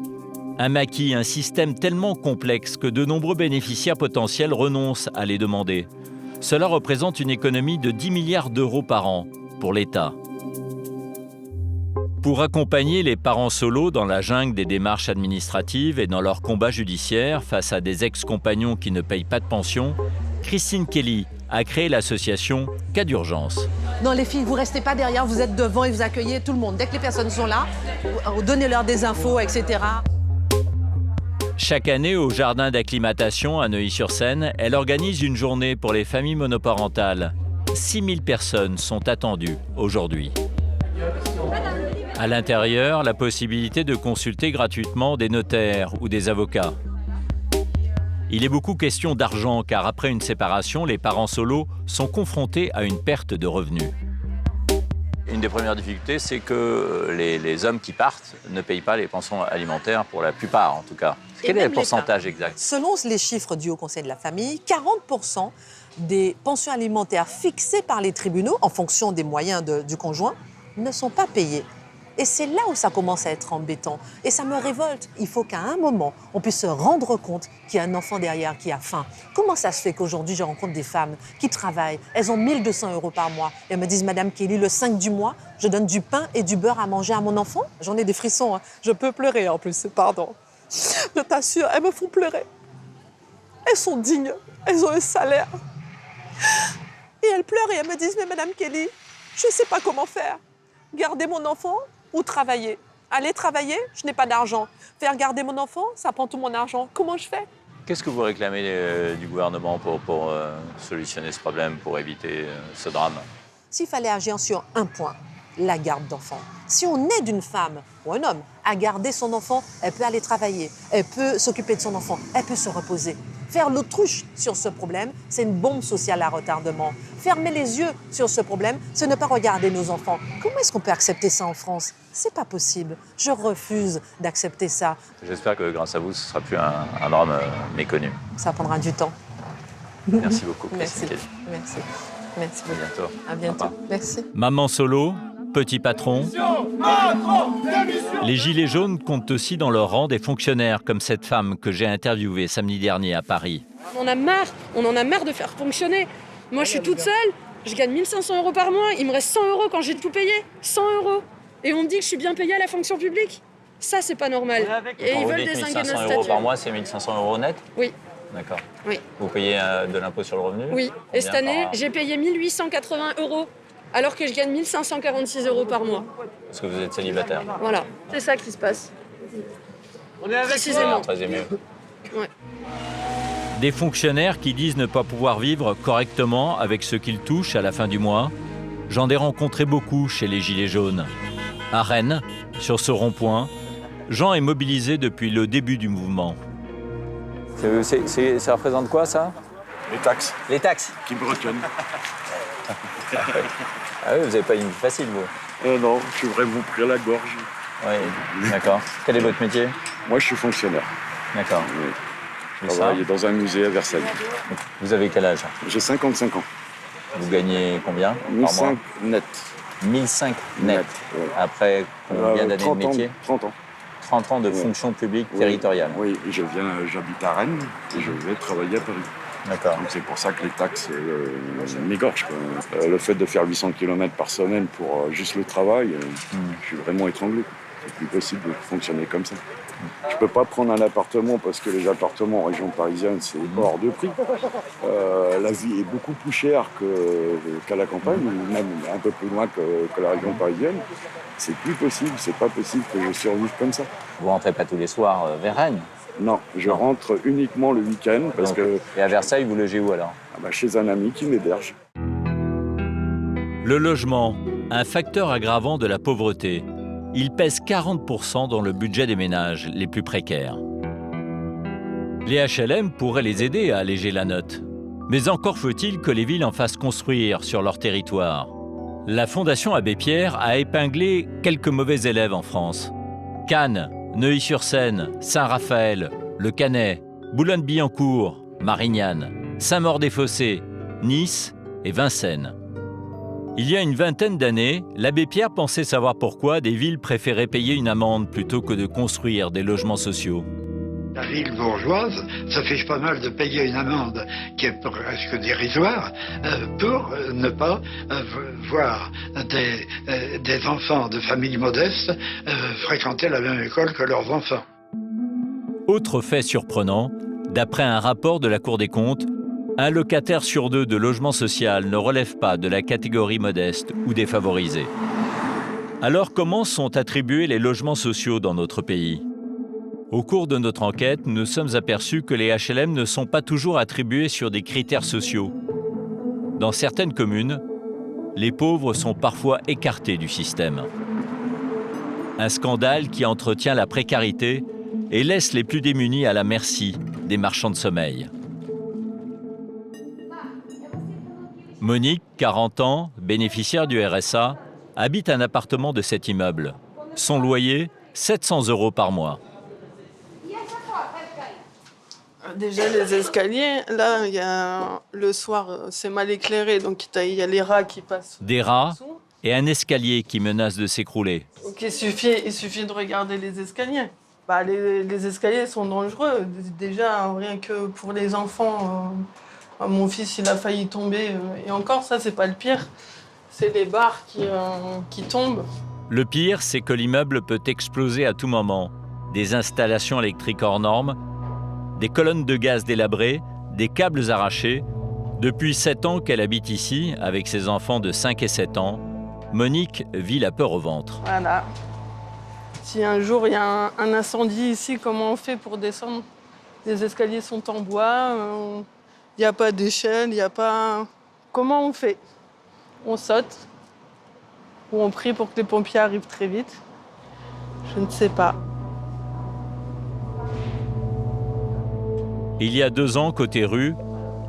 un maquis, un système tellement complexe que de nombreux bénéficiaires potentiels renoncent à les demander. Cela représente une économie de 10 milliards d'euros par an pour l'État. Pour accompagner les parents solos dans la jungle des démarches administratives et dans leur combat judiciaire face à des ex-compagnons qui ne payent pas de pension, Christine Kelly a créé l'association Cas d'urgence. Non, les filles, vous restez pas derrière, vous êtes devant et vous accueillez tout le monde. Dès que les personnes sont là, donnez-leur des infos, etc. Chaque année, au jardin d'acclimatation à Neuilly-sur-Seine, elle organise une journée pour les familles monoparentales. 6000 personnes sont attendues aujourd'hui. À l'intérieur, la possibilité de consulter gratuitement des notaires ou des avocats. Il est beaucoup question d'argent car après une séparation, les parents solos sont confrontés à une perte de revenus. Une des premières difficultés, c'est que les hommes qui partent ne payent pas les pensions alimentaires, pour la plupart en tout cas. Quel est le pourcentage exact? Selon les chiffres du Haut Conseil de la Famille, 40% des pensions alimentaires fixées par les tribunaux, en fonction des moyens du conjoint, ne sont pas payées. Et c'est là où ça commence à être embêtant. Et ça me révolte. Il faut qu'à un moment, on puisse se rendre compte qu'il y a un enfant derrière qui a faim. Comment ça se fait qu'aujourd'hui, je rencontre des femmes qui travaillent, elles ont 1 200 € par mois. Et elles me disent, Madame Kelly, le 5 du mois, je donne du pain et du beurre à manger à mon enfant. J'en ai des frissons, hein. Je peux pleurer en plus, pardon. Je t'assure, elles me font pleurer. Elles sont dignes, elles ont un salaire. Et elles pleurent et elles me disent, mais Madame Kelly, je ne sais pas comment faire. Garder mon enfant ou travailler. Aller travailler, je n'ai pas d'argent. Faire garder mon enfant, ça prend tout mon argent. Comment je fais? Qu'est-ce que vous réclamez du gouvernement pour solutionner ce problème, pour éviter ce drame? S'il fallait agir sur un point, la garde d'enfants. Si on aide une femme ou un homme à garder son enfant, elle peut aller travailler, elle peut s'occuper de son enfant, elle peut se reposer. Faire l'autruche sur ce problème, c'est une bombe sociale à retardement. Fermer les yeux sur ce problème, c'est ne pas regarder nos enfants. Comment est-ce qu'on peut accepter ça en France? C'est pas possible. Je refuse d'accepter ça. J'espère que grâce à vous, ce ne sera plus un drame méconnu. Ça prendra du temps. Merci beaucoup. Merci. Merci. Merci beaucoup. À bientôt. À bientôt. Merci. Maman solo, petit patron. Les Gilets jaunes comptent aussi dans leur rang des fonctionnaires, comme cette femme que j'ai interviewée samedi dernier à Paris. On en a marre de faire fonctionner. Moi, je suis toute seule, je gagne 1 500 € par mois, il me reste 100 € quand j'ai tout payé. 100 €. Et on me dit que je suis bien payée à la fonction publique. Ça, c'est pas normal. Et ils veulent dézinguer notre statut. 1 500 € par mois, c'est 1 500 € net? Oui. D'accord. Oui. Vous payez de l'impôt sur le revenu? Oui. Et cette année, j'ai payé 1 880 €, alors que je gagne 1 546 € par mois. Parce que vous êtes célibataire. Voilà, c'est ça qui se passe. Précisément. Très ému. Ouais. Des fonctionnaires qui disent ne pas pouvoir vivre correctement avec ce qu'ils touchent à la fin du mois. J'en ai rencontré beaucoup chez les Gilets jaunes. À Rennes, sur ce rond-point, Jean est mobilisé depuis le début du mouvement. Ça représente quoi, ça? Les taxes. Les taxes? Qui me retiennent. Ah oui, vous n'avez pas une vie facile, vous? Non, je voudrais vous pris la gorge. Oui, d'accord. Quel est votre métier? Moi, je suis fonctionnaire. D'accord. Je travaille dans un musée à Versailles. Vous avez quel âge? J'ai 55 ans. Vous gagnez combien 1 500 net. 1 500 net. Ouais. Après combien d'années de métier? 30 ans. 30 ans de fonction publique territoriale. Oui, j'habite à Rennes et je vais travailler à Paris. D'accord. Donc c'est pour ça que les taxes m'égorgent. Le fait de faire 800 km par semaine pour juste le travail, je suis vraiment étranglé. C'est plus possible de fonctionner comme ça. Je ne peux pas prendre un appartement parce que les appartements en région parisienne, c'est hors de prix. La vie est beaucoup plus chère qu'à la campagne, ou même un peu plus loin que la région parisienne. C'est plus possible, c'est pas possible que je survive comme ça. Vous rentrez pas tous les soirs vers Rennes? Non, je rentre uniquement le week-end parce que... Et à Versailles, vous logez où alors? Chez un ami qui m'héberge. Le logement, un facteur aggravant de la pauvreté. Il pèse 40% dans le budget des ménages les plus précaires. Les HLM pourraient les aider à alléger la note. Mais encore faut-il que les villes en fassent construire sur leur territoire. La Fondation Abbé Pierre a épinglé quelques mauvais élèves en France. Cannes, Neuilly-sur-Seine, Saint-Raphaël, Le Canet, Boulogne-Billancourt, Marignane, Saint-Maur-des-Fossés, Nice et Vincennes. Il y a une vingtaine d'années, l'abbé Pierre pensait savoir pourquoi des villes préféraient payer une amende plutôt que de construire des logements sociaux. La ville bourgeoise s'affiche pas mal de payer une amende qui est presque dérisoire pour ne pas voir des enfants de familles modestes fréquenter la même école que leurs enfants. Autre fait surprenant, d'après un rapport de la Cour des comptes, un locataire sur 2 de logement social ne relève pas de la catégorie modeste ou défavorisée. Alors comment sont attribués les logements sociaux dans notre pays ? Au cours de notre enquête, nous nous sommes aperçus que les HLM ne sont pas toujours attribués sur des critères sociaux. Dans certaines communes, les pauvres sont parfois écartés du système. Un scandale qui entretient la précarité et laisse les plus démunis à la merci des marchands de sommeil. Monique, 40 ans, bénéficiaire du RSA, habite un appartement de cet immeuble. Son loyer, 700 € par mois. Déjà, les escaliers, là, le soir, c'est mal éclairé, donc il y a les rats qui passent. Des rats et un escalier qui menace de s'écrouler. Donc il suffit de regarder les escaliers. Les escaliers sont dangereux. Déjà, rien que pour les enfants, mon fils, il a failli tomber. Et encore, ça, c'est pas le pire. C'est les barres qui tombent. Le pire, c'est que l'immeuble peut exploser à tout moment. Des installations électriques hors normes, des colonnes de gaz délabrées, des câbles arrachés. Depuis 7 ans qu'elle habite ici, avec ses enfants de 5 et 7 ans, Monique vit la peur au ventre. Voilà. Si un jour il y a un incendie ici, comment on fait pour descendre? Les escaliers sont en bois, il n'y a pas d'échelle, il n'y a pas... Comment on fait? On saute ou on prie pour que les pompiers arrivent très vite? Je ne sais pas. Il y a 2 ans, côté rue,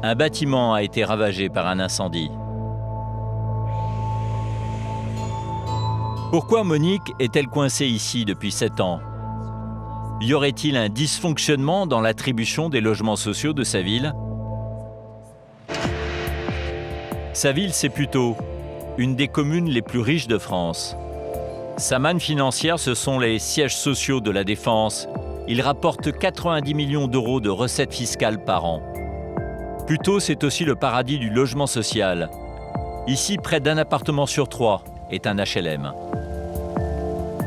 un bâtiment a été ravagé par un incendie. Pourquoi Monique est-elle coincée ici depuis 7 ans? Y aurait-il un dysfonctionnement dans l'attribution des logements sociaux de sa ville? Sa ville, c'est plutôt une des communes les plus riches de France. Sa manne financière, ce sont les sièges sociaux de la Défense. Ils rapportent 90 millions d'euros de recettes fiscales par an. Puteaux, c'est aussi le paradis du logement social. Ici, près d'un appartement sur 3 est un HLM.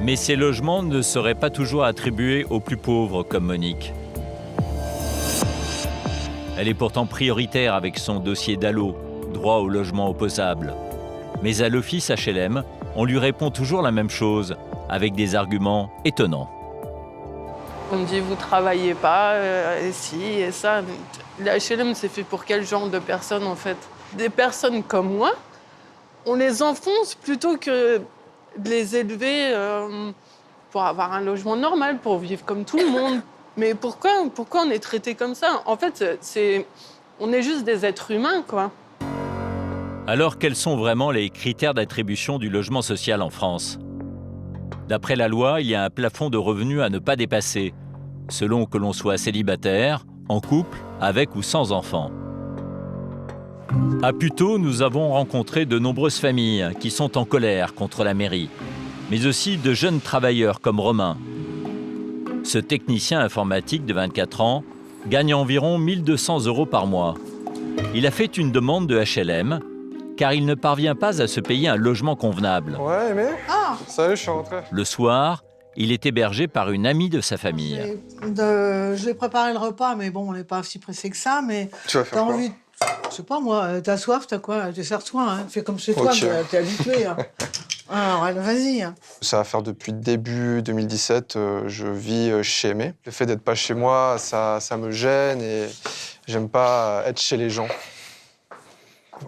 Mais ces logements ne seraient pas toujours attribués aux plus pauvres comme Monique. Elle est pourtant prioritaire avec son dossier DALO, droit au logement opposable. Mais à l'office HLM, on lui répond toujours la même chose, avec des arguments étonnants. On me dit, vous travaillez pas, et ci, et ça. La HLM, c'est fait pour quel genre de personnes, en fait? Des personnes comme moi, on les enfonce plutôt que de les élever pour avoir un logement normal, pour vivre comme tout le monde. Mais pourquoi on est traité comme ça? En fait, on est juste des êtres humains, quoi. Alors, quels sont vraiment les critères d'attribution du logement social en France? D'après la loi, il y a un plafond de revenus à ne pas dépasser, selon que l'on soit célibataire, en couple, avec ou sans enfants. À Puteaux, nous avons rencontré de nombreuses familles qui sont en colère contre la mairie, mais aussi de jeunes travailleurs comme Romain. Ce technicien informatique de 24 ans gagne environ 1 200 € par mois. Il a fait une demande de HLM car il ne parvient pas à se payer un logement convenable. Ouais, mais salut, je suis rentré. Le soir, il est hébergé par une amie de sa famille. Je vais préparer le repas, mais bon, on n'est pas si pressé que ça, mais... Tu vas faire quoi? Envie... Je sais pas, moi, t'as soif, t'as quoi? Tu sers-toi, hein. Fais comme chez toi, t'es habitué. Hein. Alors, vas-y. Hein. Ça va faire depuis début 2017, je vis chez Aimé. Le fait d'être pas chez moi, ça me gêne et j'aime pas être chez les gens.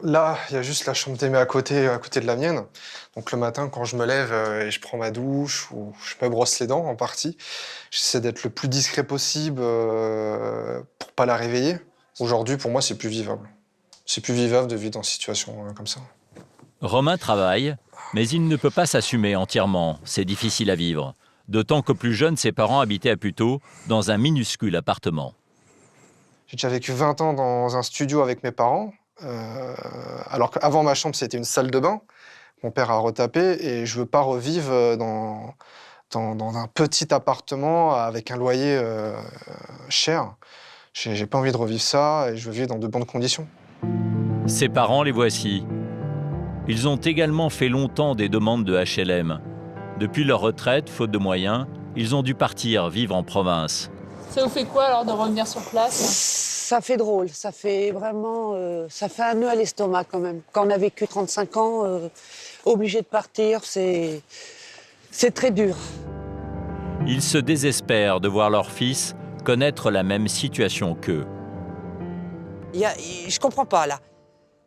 Là, il y a juste la chambre d'Aimé à côté de la mienne. Donc le matin, quand je me lève et je prends ma douche ou je me brosse les dents en partie, j'essaie d'être le plus discret possible pour pas la réveiller. Aujourd'hui, pour moi, c'est plus vivable. C'est plus vivable de vivre dans une situation comme ça. Romain travaille, mais il ne peut pas s'assumer entièrement. C'est difficile à vivre. D'autant que plus jeune, ses parents habitaient à Puteaux, dans un minuscule appartement. J'ai déjà vécu 20 ans dans un studio avec mes parents. Alors qu'avant ma chambre, c'était une salle de bain. Mon père a retapé et je veux pas revivre dans un petit appartement avec un loyer cher. J'ai pas envie de revivre ça et je veux vivre dans de bonnes conditions. Ses parents, les voici. Ils ont également fait longtemps des demandes de HLM. Depuis leur retraite, faute de moyens, ils ont dû partir vivre en province. Ça vous fait quoi alors de revenir sur place? Ça fait drôle, ça fait vraiment... ça fait un nœud à l'estomac quand même. Quand on a vécu 35 ans, obligé de partir, c'est très dur. Ils se désespèrent de voir leur fils connaître la même situation qu'eux. Je comprends pas, là.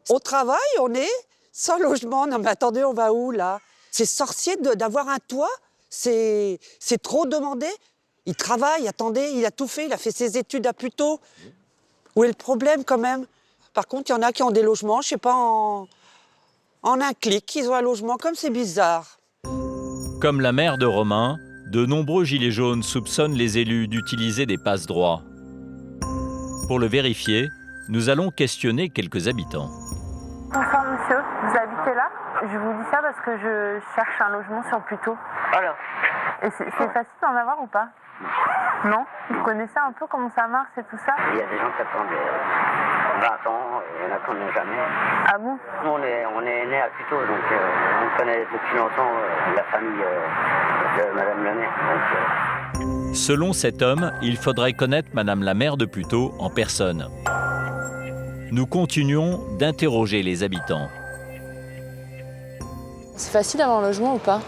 Au travail, on est sans logement. Non mais attendez, on va où, là? C'est sorcier d'avoir un toit. C'est trop demandé. Il travaille, attendez, il a tout fait. Il a fait ses études à Puteaux. Où est le problème, quand même? Par contre, il y en a qui ont des logements, je sais pas, en un clic, ils ont un logement. Comme c'est bizarre. Comme la mère de Romain, de nombreux gilets jaunes soupçonnent les élus d'utiliser des passe-droits. Pour le vérifier, nous allons questionner quelques habitants. Bonsoir monsieur, vous habitez là? Je vous dis ça parce que je cherche un logement sur Puteaux. Voilà. Et c'est facile d'en avoir ou pas? Non? Vous connaissez un peu comment ça marche et tout ça? Il y a des gens qui attendent 20 ans et il y en a qui n'ont jamais. Ah bon? Nous, on est nés à Puteaux, donc on connaît depuis longtemps la famille de Madame la maire. Selon cet homme, il faudrait connaître Madame la maire de Puteaux en personne. Nous continuons d'interroger les habitants. C'est facile d'avoir un logement ou pas?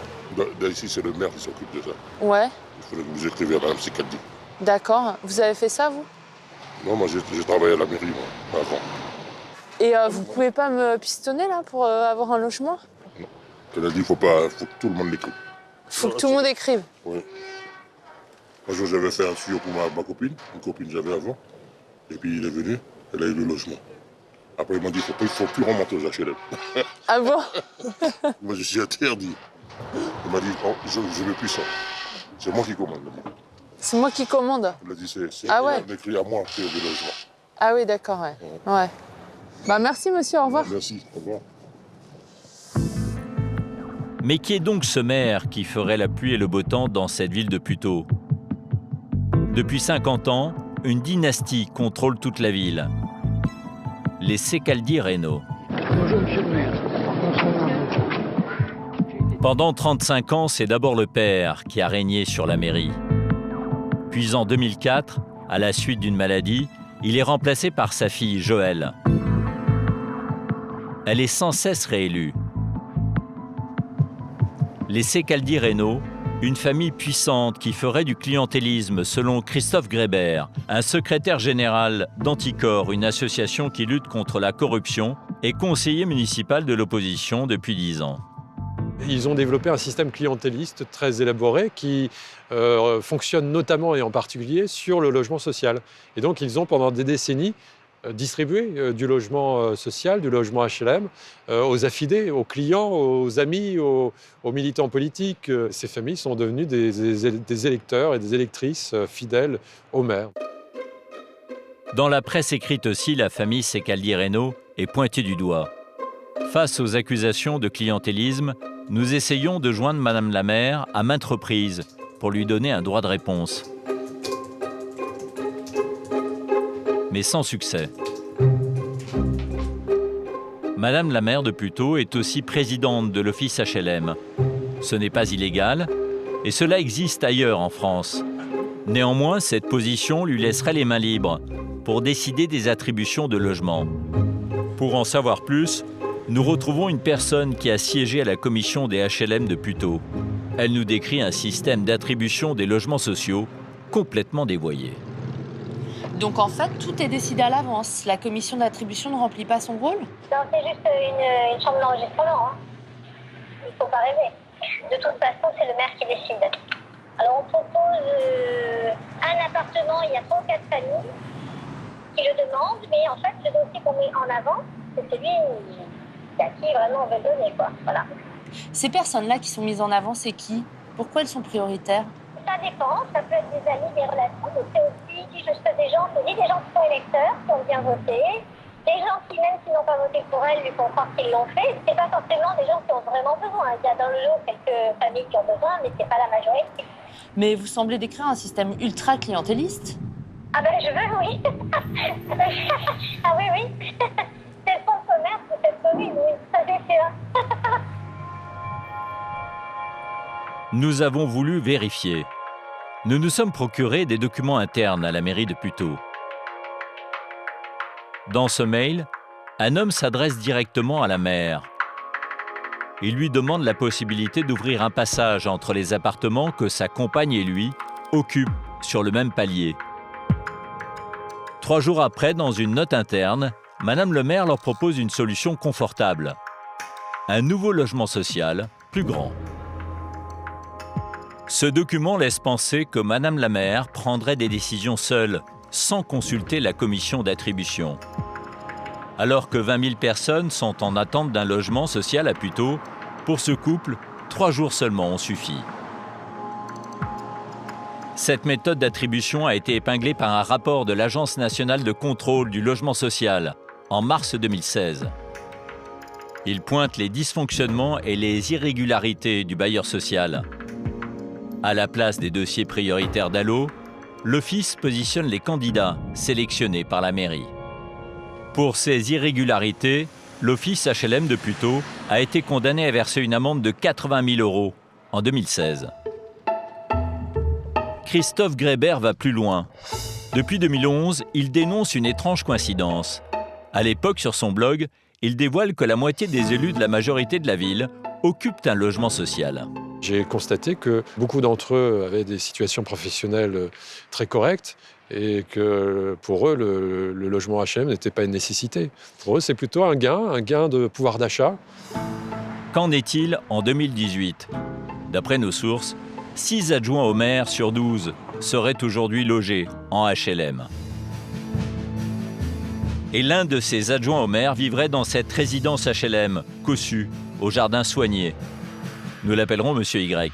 Ici, c'est le maire qui s'occupe de ça. Ouais. Il faudrait que vous écriviez à Mme Secaldi. D'accord. Vous avez fait ça, vous? Non, moi, j'ai travaillé à la mairie, moi, avant. Et vous pouvez pas me pistonner, là, pour avoir un logement? Non. Elle a dit faut que tout le monde l'écrive. Faut que tout le monde écrive? Oui. Un jour, j'avais fait un tuyau pour ma copine, une copine que j'avais avant. Et puis, il est venu, elle a eu le logement. Après, il m'a dit il faut plus remonter aux HLM. Ah bon? Moi, je suis interdit. Il m'a dit je ne veux plus ça. C'est moi qui commande. C'est moi qui commande? Il a dit c'est ah ouais. écrit à moi que le logement. Ah oui, d'accord, ouais. Ouais. Bah merci monsieur, au revoir. Merci, au revoir. Mais qui est donc ce maire qui ferait la pluie et le beau temps dans cette ville de Puteaux? Depuis 50 ans, une dynastie contrôle toute la ville. Les Secaldi Reynaud. Bonjour, monsieur le maire. Pendant 35 ans, c'est d'abord le père qui a régné sur la mairie. Puis en 2004, à la suite d'une maladie, il est remplacé par sa fille Joëlle. Elle est sans cesse réélue. Les Secaldi Reynaud, une famille puissante qui ferait du clientélisme selon Christophe Grébert, un secrétaire général d'Anticor, une association qui lutte contre la corruption et conseiller municipal de l'opposition depuis 10 ans. Ils ont développé un système clientéliste très élaboré qui fonctionne notamment et en particulier sur le logement social. Et donc ils ont pendant des décennies distribué du logement social, du logement HLM aux affidés, aux clients, aux amis, aux militants politiques. Ces familles sont devenues des électeurs et des électrices fidèles au maire. Dans la presse écrite aussi, la famille Secaldi Reynaud est pointée du doigt. Face aux accusations de clientélisme, nous essayons de joindre Madame la maire à maintes reprises pour lui donner un droit de réponse. mais sans succès. Madame la maire de Puteaux est aussi présidente de l'office HLM. Ce n'est pas illégal et cela existe ailleurs en France. Néanmoins, cette position lui laisserait les mains libres pour décider des attributions de logements. Pour en savoir plus, nous retrouvons une personne qui a siégé à la commission des HLM de Puteaux. Elle nous décrit un système d'attribution des logements sociaux complètement dévoyé. Donc en fait, tout est décidé à l'avance. La commission d'attribution ne remplit pas son rôle? Non, c'est juste une chambre d'enregistrement. Hein. Il ne faut pas rêver. De toute façon, c'est le maire qui décide. Alors on propose un appartement, il y a 34 familles qui le demandent, mais en fait, le dossier qu'on met en avant, c'est celui à qui vraiment on veut le donner, quoi. Voilà. Ces personnes-là qui sont mises en avant, c'est qui? Pourquoi elles sont prioritaires? Ça dépend, ça peut être des amis, des relations, mais c'est aussi juste des gens qui sont électeurs, qui ont bien voté, des gens qui, même s'ils n'ont pas voté pour elles, lui font croire qu'ils l'ont fait. C'est pas forcément des gens qui ont vraiment besoin. Il y a dans le lot quelques familles qui ont besoin, mais c'est pas la majorité. Mais vous semblez décrire un système ultra clientéliste. Ah ben je veux, oui. Ah oui, oui. C'est le fond de commerce de cette commune, oui, ça c'est sûr. Nous avons voulu vérifier. Nous nous sommes procurés des documents internes à la mairie de Puteaux. Dans ce mail, un homme s'adresse directement à la maire. Il lui demande la possibilité d'ouvrir un passage entre les appartements que sa compagne et lui occupent sur le même palier. 3 jours après, dans une note interne, Madame le maire leur propose une solution confortable. Un nouveau logement social, plus grand. Ce document laisse penser que Madame la maire prendrait des décisions seule, sans consulter la commission d'attribution. Alors que 20 000 personnes sont en attente d'un logement social à Puteaux, pour ce couple, 3 jours seulement ont suffi. Cette méthode d'attribution a été épinglée par un rapport de l'Agence nationale de contrôle du logement social en mars 2016. Il pointe les dysfonctionnements et les irrégularités du bailleur social. À la place des dossiers prioritaires d'Allo, l'Office positionne les candidats sélectionnés par la mairie. Pour ces irrégularités, l'Office HLM de Puteaux a été condamné à verser une amende de 80 000 € en 2016. Christophe Grébert va plus loin. Depuis 2011, il dénonce une étrange coïncidence. À l'époque, sur son blog, il dévoile que la moitié des élus de la majorité de la ville occupent un logement social. J'ai constaté que beaucoup d'entre eux avaient des situations professionnelles très correctes et que pour eux, le logement HLM n'était pas une nécessité. Pour eux, c'est plutôt un gain de pouvoir d'achat. Qu'en est-il en 2018 ? D'après nos sources, 6 adjoints au maire sur 12 seraient aujourd'hui logés en HLM. Et l'un de ces adjoints au maire vivrait dans cette résidence HLM, cossue, au jardin soigné. Nous l'appellerons Monsieur Y.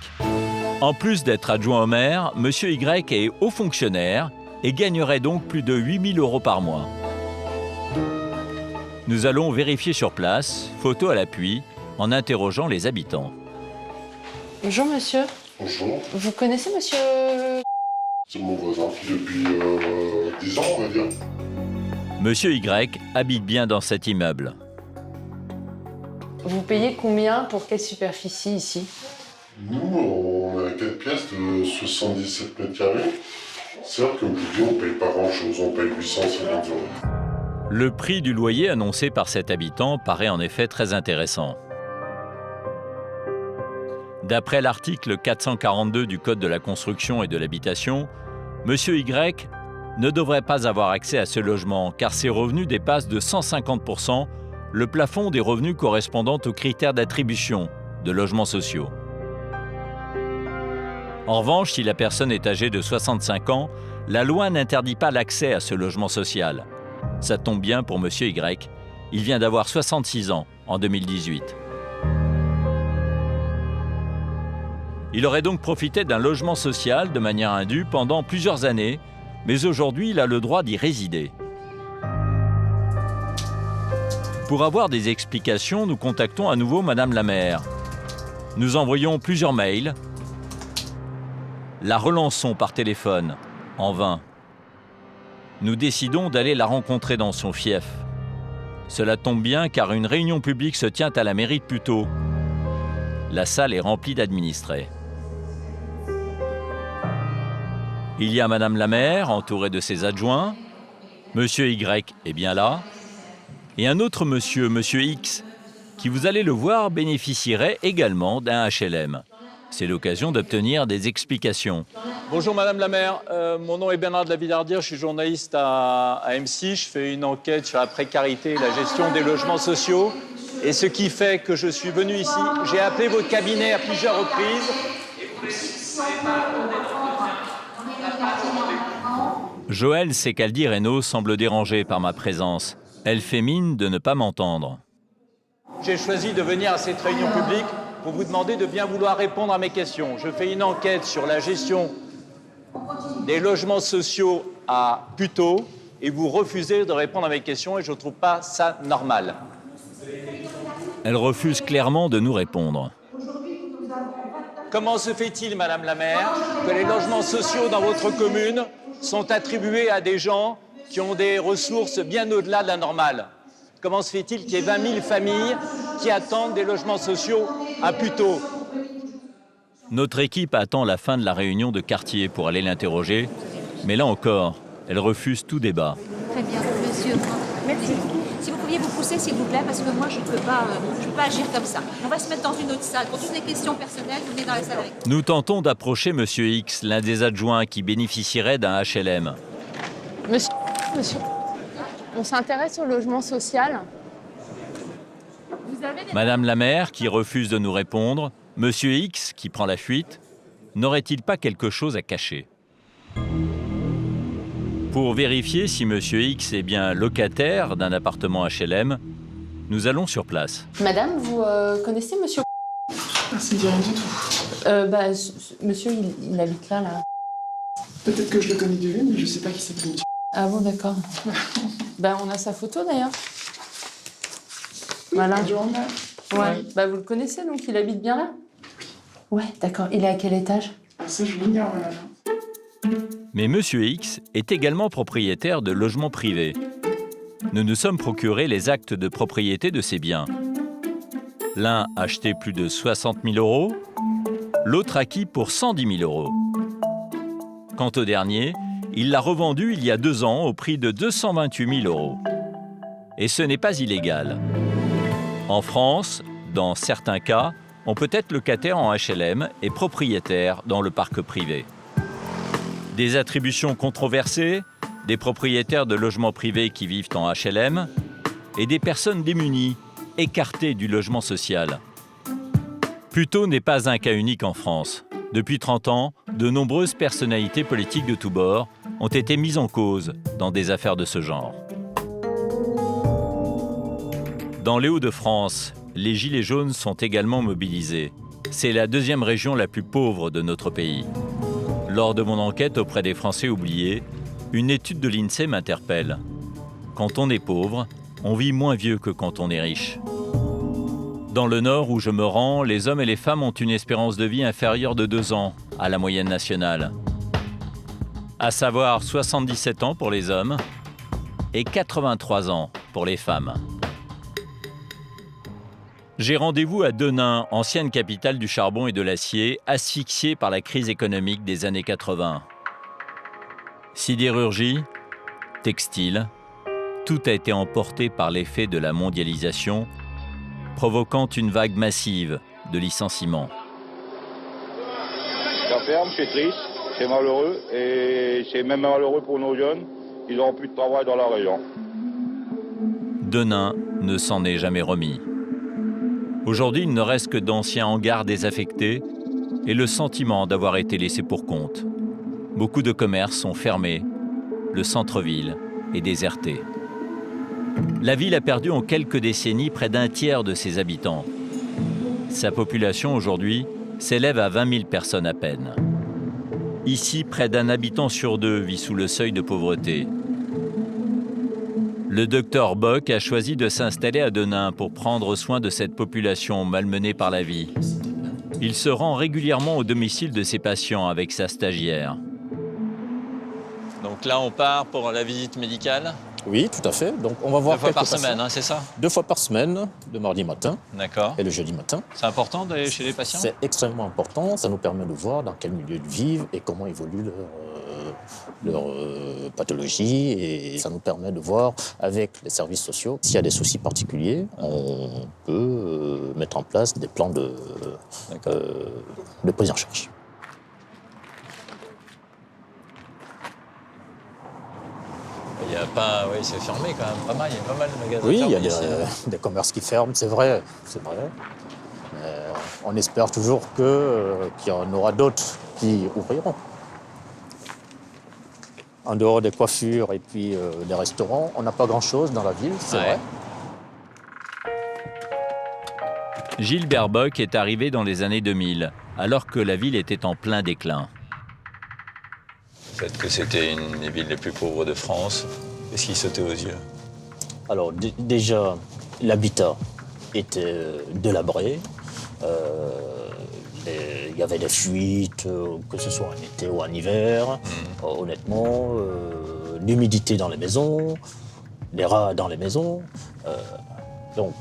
En plus d'être adjoint au maire, Monsieur Y est haut fonctionnaire et gagnerait donc plus de 8 000 € par mois. Nous allons vérifier sur place, photo à l'appui, en interrogeant les habitants. Bonjour monsieur. Bonjour. Vous connaissez monsieur... C'est mon voisin depuis 10 ans, on va dire. Monsieur Y habite bien dans cet immeuble. Vous payez combien pour quelle superficie ici? Nous, on a 4 pièces de 77 mètres carrés. Certes, comme je vous dis, on ne paye pas grand-chose, on paye 850 €. Le prix du loyer annoncé par cet habitant paraît en effet très intéressant. D'après l'article 442 du Code de la construction et de l'habitation, Monsieur Y ne devrait pas avoir accès à ce logement car ses revenus dépassent de 150 % le plafond des revenus correspondant aux critères d'attribution de logements sociaux. En revanche, si la personne est âgée de 65 ans, la loi n'interdit pas l'accès à ce logement social. Ça tombe bien pour Monsieur Y, il vient d'avoir 66 ans en 2018. Il aurait donc profité d'un logement social de manière indue pendant plusieurs années, mais aujourd'hui, il a le droit d'y résider. Pour avoir des explications, nous contactons à nouveau Madame la maire. Nous envoyons plusieurs mails, la relançons par téléphone, en vain. Nous décidons d'aller la rencontrer dans son fief. Cela tombe bien car une réunion publique se tient à la mairie de Puteaux. La salle est remplie d'administrés. Il y a Madame la maire, entourée de ses adjoints. Monsieur Y est bien là. Et un autre monsieur, Monsieur X, qui, vous allez le voir, bénéficierait également d'un HLM. C'est l'occasion d'obtenir des explications. Bonjour Madame la maire, mon nom est Bernard de la Villardière, je suis journaliste à M6. Je fais une enquête sur la précarité et la gestion des logements sociaux. Et ce qui fait que je suis venu ici, j'ai appelé votre cabinet à plusieurs reprises. Joëlle Secaldi-Reynaud semble dérangée par ma présence. Elle fait mine de ne pas m'entendre. J'ai choisi de venir à cette réunion publique pour vous demander de bien vouloir répondre à mes questions. Je fais une enquête sur la gestion des logements sociaux à Puteaux et vous refusez de répondre à mes questions et je ne trouve pas ça normal. Elle refuse clairement de nous répondre. Comment se fait-il, Madame la maire, que les logements sociaux dans votre commune sont attribués à des gens qui ont des ressources bien au-delà de la normale? Comment se fait-il qu'il y ait 20 000 familles qui attendent des logements sociaux à Puteaux? Notre équipe attend la fin de la réunion de quartier pour aller l'interroger, mais là encore, elle refuse tout débat. Très bien, monsieur. Merci. Si vous pouviez vous pousser, s'il vous plaît, parce que moi, je ne peux pas agir comme ça. On va se mettre dans une autre salle. Pour toutes les questions personnelles, vous venez dans la salle avec. Nous tentons d'approcher Monsieur X, l'un des adjoints qui bénéficierait d'un HLM. Monsieur, on s'intéresse au logement social. Madame la maire, qui refuse de nous répondre, Monsieur X, qui prend la fuite, n'aurait-il pas quelque chose à cacher? Pour vérifier si Monsieur X est bien locataire d'un appartement HLM, nous allons sur place. Madame, vous connaissez monsieur? Ça ne dit rien du tout. Monsieur, il habite là. Peut-être que je le connais de vue, mais je ne sais pas qui c'est monsieur. Ah bon, d'accord. On a sa photo d'ailleurs. Voilà. Ouais. Vous le connaissez, donc il habite bien là? Ouais, d'accord. Il est à quel étage? Ça, je l'ignore, madame. Mais Monsieur X est également propriétaire de logements privés. Nous nous sommes procurés les actes de propriété de ces biens. L'un acheté plus de 60 000 €, l'autre acquis pour 110 000 €. Quant au dernier, il l'a revendu il y a 2 ans au prix de 228 000 €. Et ce n'est pas illégal. En France, dans certains cas, on peut être locataire en HLM et propriétaire dans le parc privé. Des attributions controversées, des propriétaires de logements privés qui vivent en HLM et des personnes démunies, écartées du logement social. Puteaux n'est pas un cas unique en France. Depuis 30 ans, de nombreuses personnalités politiques de tous bords ont été mises en cause dans des affaires de ce genre. Dans les Hauts-de-France, les Gilets jaunes sont également mobilisés. C'est la 2e région la plus pauvre de notre pays. Lors de mon enquête auprès des Français oubliés, une étude de l'INSEE m'interpelle. Quand on est pauvre, on vit moins vieux que quand on est riche. Dans le Nord où je me rends, les hommes et les femmes ont une espérance de vie inférieure de 2 ans à la moyenne nationale. À savoir 77 ans pour les hommes et 83 ans pour les femmes. J'ai rendez-vous à Denain, ancienne capitale du charbon et de l'acier, asphyxiée par la crise économique des années 80. Sidérurgie, textile, tout a été emporté par l'effet de la mondialisation, provoquant une vague massive de licenciements. Ça ferme, c'est triste, c'est malheureux, et c'est même malheureux pour nos jeunes, ils n'auront plus de travail dans la région. Denain ne s'en est jamais remis. Aujourd'hui, il ne reste que d'anciens hangars désaffectés et le sentiment d'avoir été laissé pour compte. Beaucoup de commerces sont fermés, le centre-ville est déserté. La ville a perdu en quelques décennies près d'1 tiers de ses habitants. Sa population aujourd'hui s'élève à 20 000 personnes à peine. Ici, près d'1 habitant sur 2 vit sous le seuil de pauvreté. Le docteur Bock a choisi de s'installer à Denain pour prendre soin de cette population malmenée par la vie. Il se rend régulièrement au domicile de ses patients avec sa stagiaire. Donc là, on part pour la visite médicale? Oui, tout à fait. Donc on va voir 2 fois par quelques patients. semaine, hein, c'est ça? 2 fois par semaine, le mardi matin D'accord. et le jeudi matin. C'est important d'aller chez les patients? C'est extrêmement important. Ça nous permet de voir dans quel milieu ils vivent et comment évolue leur pathologie. Et ça nous permet de voir avec les services sociaux s'il y a des soucis particuliers. On peut mettre en place des plans de prise en charge. Il y a pas... Oui, c'est fermé quand même, pas mal. Il y a pas mal de magasins. Oui, il y a fermés ici. des commerces qui ferment, c'est vrai. Mais on espère toujours qu'il y en aura d'autres qui ouvriront. En dehors des coiffures et puis des restaurants, on n'a pas grand-chose dans la ville, c'est vrai. Gilles Berbock est arrivé dans les années 2000, alors que la ville était en plein déclin. Le fait que c'était une des villes les plus pauvres de France, qu'est-ce qui sautait aux yeux? Alors déjà, l'habitat était délabré. Il y avait des fuites, que ce soit en été ou en hiver. Honnêtement, l'humidité dans les maisons, les rats dans les maisons. Donc,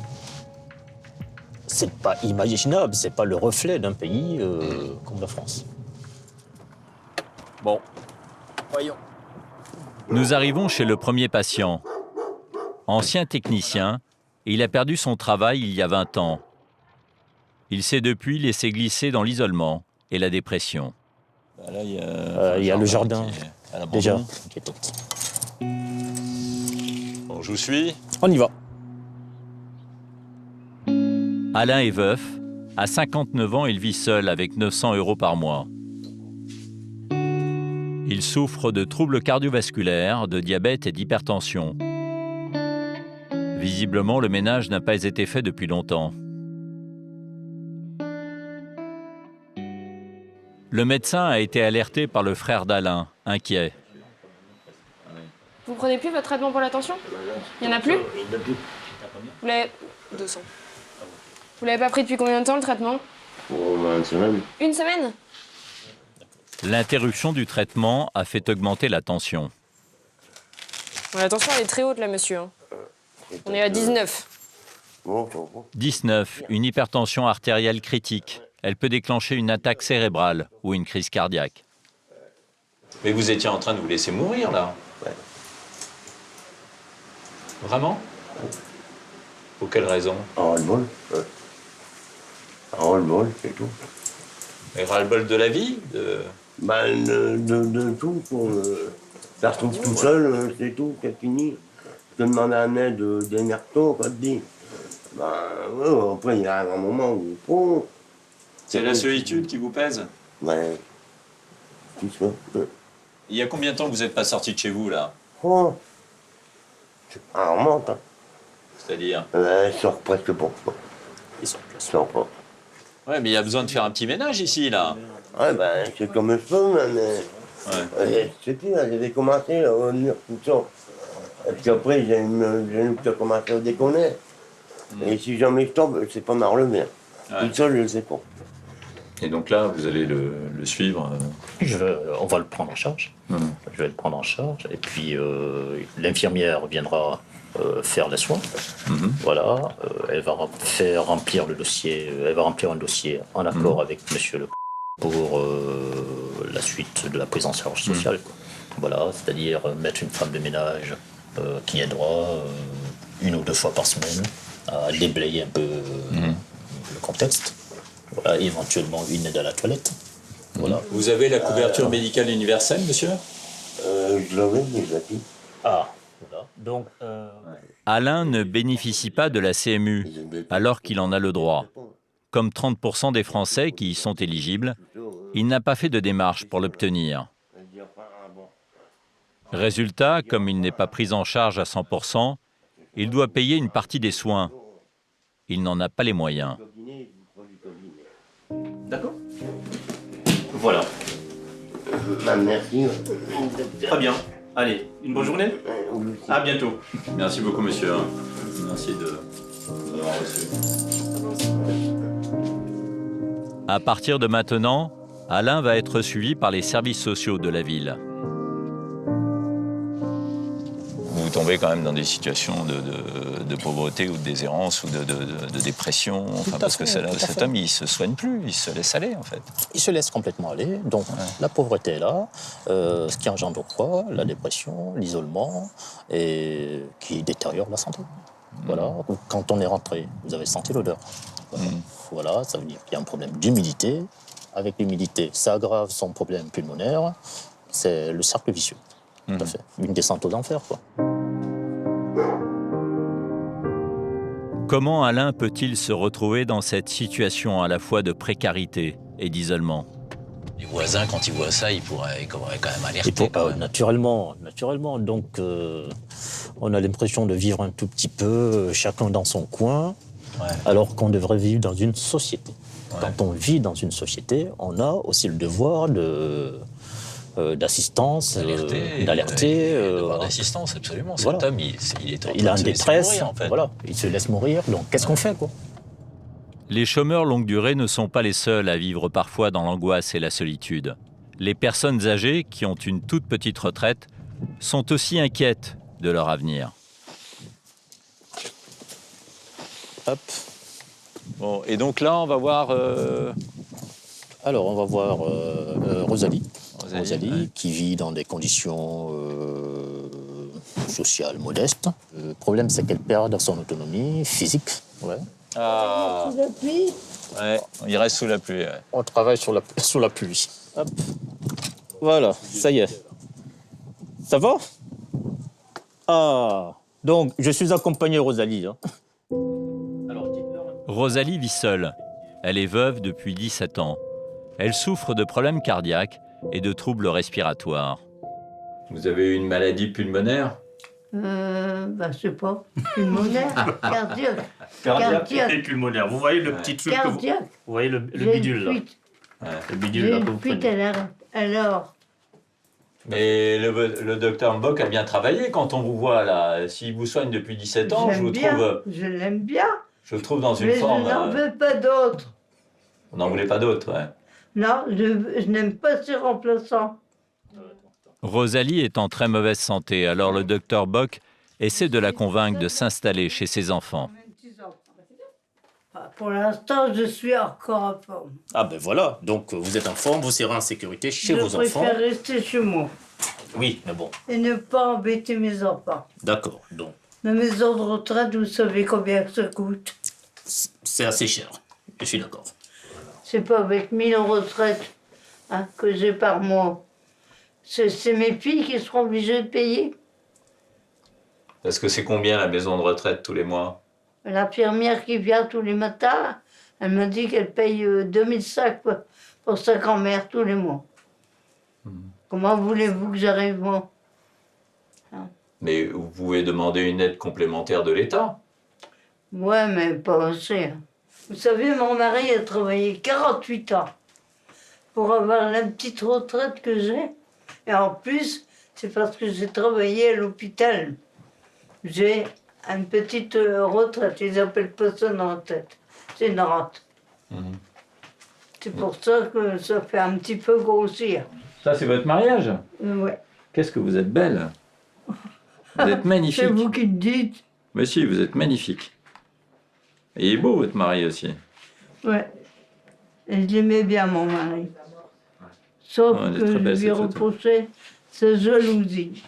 c'est pas imaginable, c'est pas le reflet d'un pays comme la France. Bon, voyons. Nous arrivons chez le premier patient. Ancien technicien, il a perdu son travail il y a 20 ans. Il s'est depuis laissé glisser dans l'isolement et la dépression. Là, il y a le jardin, déjà, qui est tout petit. Bon, je vous suis. On y va. Alain est veuf. À 59 ans, il vit seul avec 900 € par mois. Il souffre de troubles cardiovasculaires, de diabète et d'hypertension. Visiblement, le ménage n'a pas été fait depuis longtemps. Le médecin a été alerté par le frère d'Alain, inquiet. Vous prenez plus votre traitement pour la tension? Il n'y en a plus? Vous l'avez... 200. Vous l'avez pas pris depuis combien de temps, le traitement? Une semaine. Une semaine? L'interruption du traitement a fait augmenter la tension. Bon, la tension, elle est très haute, là, monsieur. On est à 19. 19, une hypertension artérielle critique. Elle peut déclencher une attaque cérébrale ou une crise cardiaque. Mais vous étiez en train de vous laisser mourir, là. Ouais. Vraiment? Pour quelle raison? Ras-le-bol. Ras-le-bol, c'est tout. Et ras-le-bol de la vie? De tout. Ça se trouve tout seul, c'est tout, c'est fini. Je te demande un aide d'énerto, quoi te dit. Ouais, après, il y a un moment où... Oh, c'est la solitude qui vous pèse? Ouais. Tout ça. Il y a combien de temps que vous n'êtes pas sorti de chez vous, là? Oh. Ça remonte, hein. C'est-à-dire? Je sors presque pas. Ils sont pas. Ouais, mais il y a besoin de faire un petit ménage ici, là. Ouais, c'est comme je peux, mais... Ouais. C'est tout, j'avais commencé à revenir tout ça. Et puis après, j'ai une qui a commencé à déconner. Et si jamais je tombe, c'est pas ma relever. Tout seul, je le sais pas. Et donc là, vous allez le suivre On va le prendre en charge. Je vais le prendre en charge. Et puis, l'infirmière viendra faire les soins. Voilà. Elle va faire remplir le dossier. Elle va remplir un dossier en accord avec monsieur le pour la suite de la prise en charge sociale. Voilà. C'est-à-dire mettre une femme de ménage qui aidera 1 ou 2 fois par semaine à déblayer un peu le contexte. Voilà, éventuellement une aide à la toilette. Voilà. Vous avez la couverture médicale universelle, monsieur? Je l'avais déjà dit. Ah, voilà. Donc, Alain ne bénéficie pas de la CMU, alors qu'il en a le droit. Comme 30% des Français qui y sont éligibles, il n'a pas fait de démarche pour l'obtenir. Résultat, comme il n'est pas pris en charge à 100%, il doit payer une partie des soins. Il n'en a pas les moyens. D'accord. Voilà. Merci. Très bien. Allez, une bonne journée. À bientôt. Merci beaucoup, monsieur. Merci de m'avoir reçu. À partir de maintenant, Alain va être suivi par les services sociaux de la ville. vous tombez quand même dans des situations de pauvreté ou de déshérence ou de dépression. Enfin, parce que cet homme, il ne se soigne plus, il se laisse aller en fait. Il se laisse complètement aller. Donc la pauvreté est là, ce qui engendre quoi? La dépression, l'isolement, et qui détériore la santé. Voilà. Quand on est rentré, vous avez senti l'odeur. Voilà, ça veut dire qu'il y a un problème d'humidité. Avec l'humidité, ça aggrave son problème pulmonaire. C'est le cercle vicieux. Tout à fait. Une descente aux enfers, quoi. Comment Alain peut-il se retrouver dans cette situation à la fois de précarité et d'isolement? Les voisins, quand ils voient ça, ils pourraient quand même alerter. Naturellement. Donc, on a l'impression de vivre un tout petit peu, chacun dans son coin, alors qu'on devrait vivre dans une société. Quand on vit dans une société, on a aussi le devoir d'assistance, d'alerter. Devoir d'assistance, absolument. Voilà. Cet homme, il a une détresse, mourir, en fait. Voilà, il se laisse mourir. Donc, qu'est-ce qu'on fait, quoi? Les chômeurs longue durée ne sont pas les seuls à vivre parfois dans l'angoisse et la solitude. Les personnes âgées, qui ont une toute petite retraite, sont aussi inquiètes de leur avenir. Hop. Bon, et donc là, on va voir... Alors, on va voir Rosalie. Rosalie, qui vit dans des conditions sociales modestes. Le problème, c'est qu'elle perd son autonomie physique. Ah. Sous la pluie. Ouais, il reste sous la pluie. Ouais. On travaille sous la pluie. Hop. Voilà, ça y est. Ça va? Ah, donc je suis accompagné, Rosalie. Rosalie vit seule. Elle est veuve depuis 17 ans. Elle souffre de problèmes cardiaques et de troubles respiratoires. Vous avez eu une maladie pulmonaire? Je sais pas. Pulmonaire, cardiaque. Et pulmonaire. Vous voyez le petit truc que vous voyez le bidule là. Le bidule là que vous prenez. Alors. Mais le docteur Mboc a bien travaillé quand on vous voit là. S'il vous soigne depuis 17 ans, je vous trouve... Je l'aime bien. Je le trouve dans une mais forme... je n'en veux pas d'autres. On n'en voulait pas d'autres, ouais. Non, je n'aime pas ces remplaçants. Rosalie est en très mauvaise santé, alors le docteur Bock essaie de la convaincre de s'installer chez ses enfants. Pour l'instant, je suis encore en forme. Ah ben voilà, donc vous êtes en forme, vous serez en sécurité chez vos enfants. Je préfère rester chez moi. Oui, mais bon. Et ne pas embêter mes enfants. D'accord, donc. Ma maison de retraite, vous savez combien ça coûte? C'est assez cher, je suis d'accord. C'est pas avec 1000 en retraite que j'ai par mois. C'est mes filles qui seront obligées de payer. Parce que c'est combien la maison de retraite tous les mois? L'infirmière qui vient tous les matins, elle me dit qu'elle paye 2005 pour sa grand-mère tous les mois. Comment voulez-vous que j'arrive, moi? Mais vous pouvez demander une aide complémentaire de l'État. Ouais, mais pas assez. Vous savez, mon mari a travaillé 48 ans pour avoir la petite retraite que j'ai. Et en plus, c'est parce que j'ai travaillé à l'hôpital. J'ai une petite retraite, ils appellent pas ça une retraite, c'est une rente. C'est pour ça que ça fait un petit peu grossir. Ça, c'est votre mariage? Ouais. Qu'est-ce que vous êtes belle. Vous êtes magnifique. C'est vous qui le dites. Mais si, vous êtes magnifique. Et il est beau, votre mari aussi. Ouais. Et je l'aimais bien, mon mari. Sauf Ouais, que je lui reprochais sa jalousie.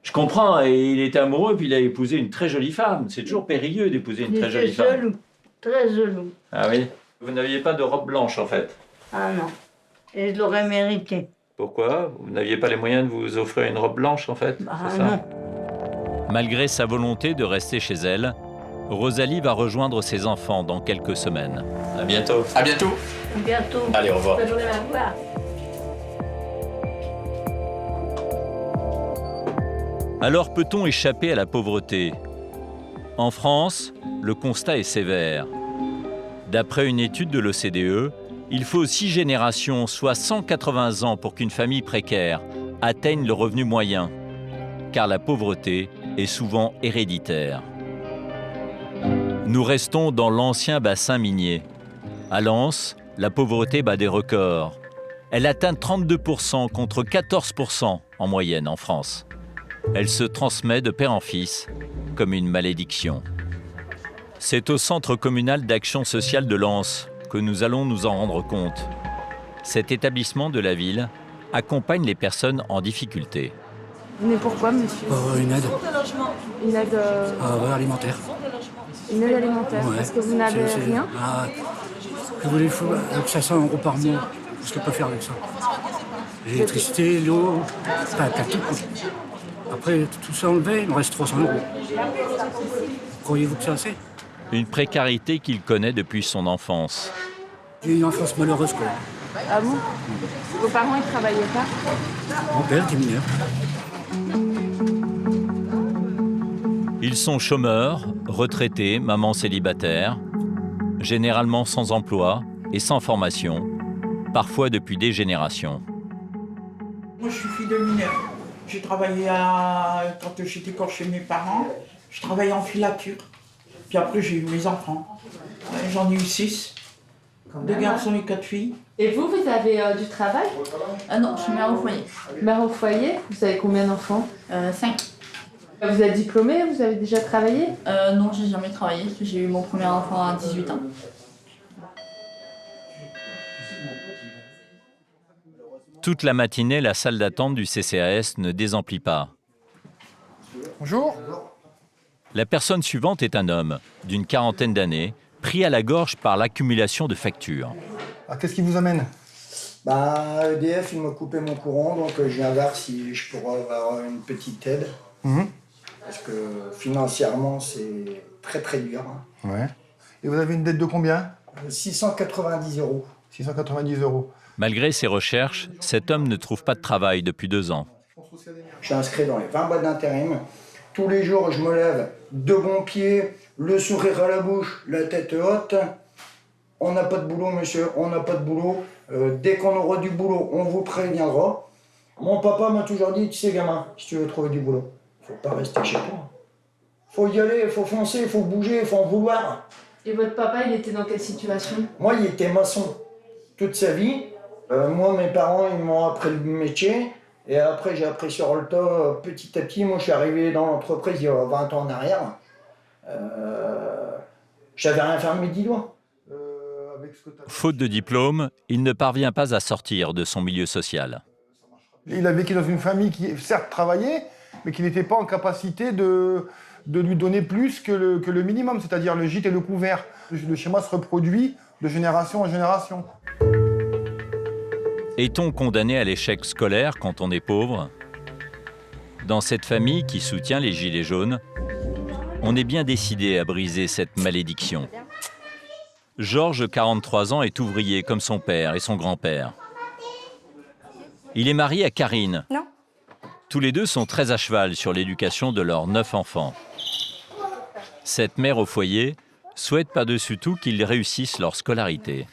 Je comprends, et il était amoureux, puis il a épousé une très jolie femme. C'est toujours périlleux d'épouser une très jolie femme. Jaloux, très jaloux. Ah oui? Vous n'aviez pas de robe blanche, en fait? Ah non. Et je l'aurais mérité. Pourquoi? Vous n'aviez pas les moyens de vous offrir une robe blanche, en fait? Ah c'est ça? non. Malgré sa volonté de rester chez elle, Rosalie va rejoindre ses enfants dans quelques semaines. À bientôt. À bientôt. À bientôt. Allez, au revoir. Je voudrais la voir. Alors peut-on échapper à la pauvreté? En France, le constat est sévère. D'après une étude de l'OCDE, il faut 6 générations, soit 180 ans, pour qu'une famille précaire atteigne le revenu moyen, car la pauvreté est souvent héréditaire. Nous restons dans l'ancien bassin minier. À Lens, la pauvreté bat des records. Elle atteint 32% contre 14% en moyenne en France. Elle se transmet de père en fils, comme une malédiction. C'est au Centre communal d'action sociale de Lens que nous allons nous en rendre compte. Cet établissement de la ville accompagne les personnes en difficulté. Mais pourquoi, monsieur? Une aide. Une aide alimentaire. Une aide alimentaire. Ouais. Parce que vous n'avez rien? Je voulais avec 500 € par mois. Qu'est-ce que je peux faire avec ça? L'électricité, l'eau, t'as tout. Après, tout ça enlevé, il me reste 300 €. Croyez-vous que c'est assez? Une précarité qu'il connaît depuis son enfance. J'ai eu une enfance malheureuse, quoi. Ah bon? Vos parents, ils ne travaillaient pas? Mon père était mineur. Ils sont chômeurs, retraités, mamans célibataires, généralement sans emploi et sans formation, parfois depuis des générations. Moi, je suis fille de mineur. J'ai travaillé quand j'étais encore chez mes parents, je travaillais en filature. Puis après, j'ai eu mes enfants. J'en ai eu 6. 2 garçons et 4 filles. Et vous avez du travail? Non, je suis mère au foyer. Mère au foyer? Vous avez combien d'enfants? 5. Vous êtes diplômée? Vous avez déjà travaillé? Non, j'ai jamais travaillé. J'ai eu mon premier enfant à 18 ans. Toute la matinée, la salle d'attente du CCAS ne désemplit pas. Bonjour. La personne suivante est un homme d'une quarantaine d'années, pris à la gorge par l'accumulation de factures. Qu'est-ce qui vous amène? EDF, il m'a coupé mon courant, donc je viens voir si je pourrais avoir une petite aide. Parce que financièrement, c'est très très dur. Ouais. Et vous avez une dette de combien? 690 €. 690 €. Malgré ses recherches, cet homme ne trouve pas de travail depuis 2 ans. Je suis inscrit dans les 20 boîtes d'intérim. Tous les jours, je me lève de bon pied, le sourire à la bouche, la tête haute. On n'a pas de boulot, monsieur, on n'a pas de boulot. Dès qu'on aura du boulot, on vous préviendra. Mon papa m'a toujours dit, tu sais gamin, si tu veux trouver du boulot, faut pas rester chez toi. Faut y aller, faut foncer, faut bouger, faut en vouloir. Et votre papa, il était dans quelle situation? Moi, il était maçon toute sa vie. Moi, mes parents, ils m'ont appris le métier. Et après, j'ai appris sur le tas petit à petit. Moi, je suis arrivé dans l'entreprise il y a 20 ans en arrière. J'avais rien fait de mes 10 doigts. Faute de diplôme, il ne parvient pas à sortir de son milieu social. Il a vécu dans une famille qui, certes, travaillait, mais qui n'était pas en capacité de lui donner plus que le minimum, c'est-à-dire le gîte et le couvert. Le schéma se reproduit de génération en génération. Est-on condamné à l'échec scolaire quand on est pauvre? Dans cette famille qui soutient les Gilets jaunes, on est bien décidé à briser cette malédiction. Georges, 43 ans, est ouvrier comme son père et son grand-père. Il est marié à Karine. Non. Tous les deux sont très à cheval sur l'éducation de leurs 9 enfants. Cette mère au foyer souhaite par-dessus tout qu'ils réussissent leur scolarité.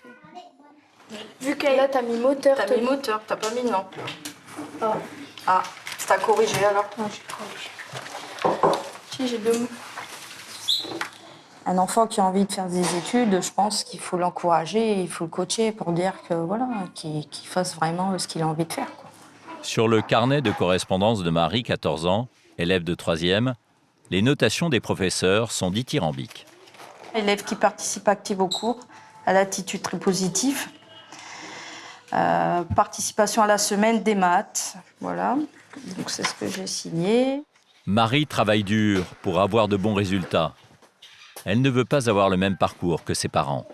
Vu que là, t'as mis moteur. T'as mis moteur, t'as pas mis non. Oh. Ah, c'est à corriger alors. Non, j'ai corrigé. Si, j'ai 2 mots. Un enfant qui a envie de faire des études, je pense qu'il faut l'encourager, il faut le coacher pour dire que voilà, qu'il fasse vraiment ce qu'il a envie de faire, quoi. Sur le carnet de correspondance de Marie, 14 ans, élève de 3e, les notations des professeurs sont dithyrambiques. Élève qui participe active au cours, à l'attitude très positive. Participation à la semaine des maths, voilà. Donc c'est ce que j'ai signé. Marie travaille dur pour avoir de bons résultats. Elle ne veut pas avoir le même parcours que ses parents.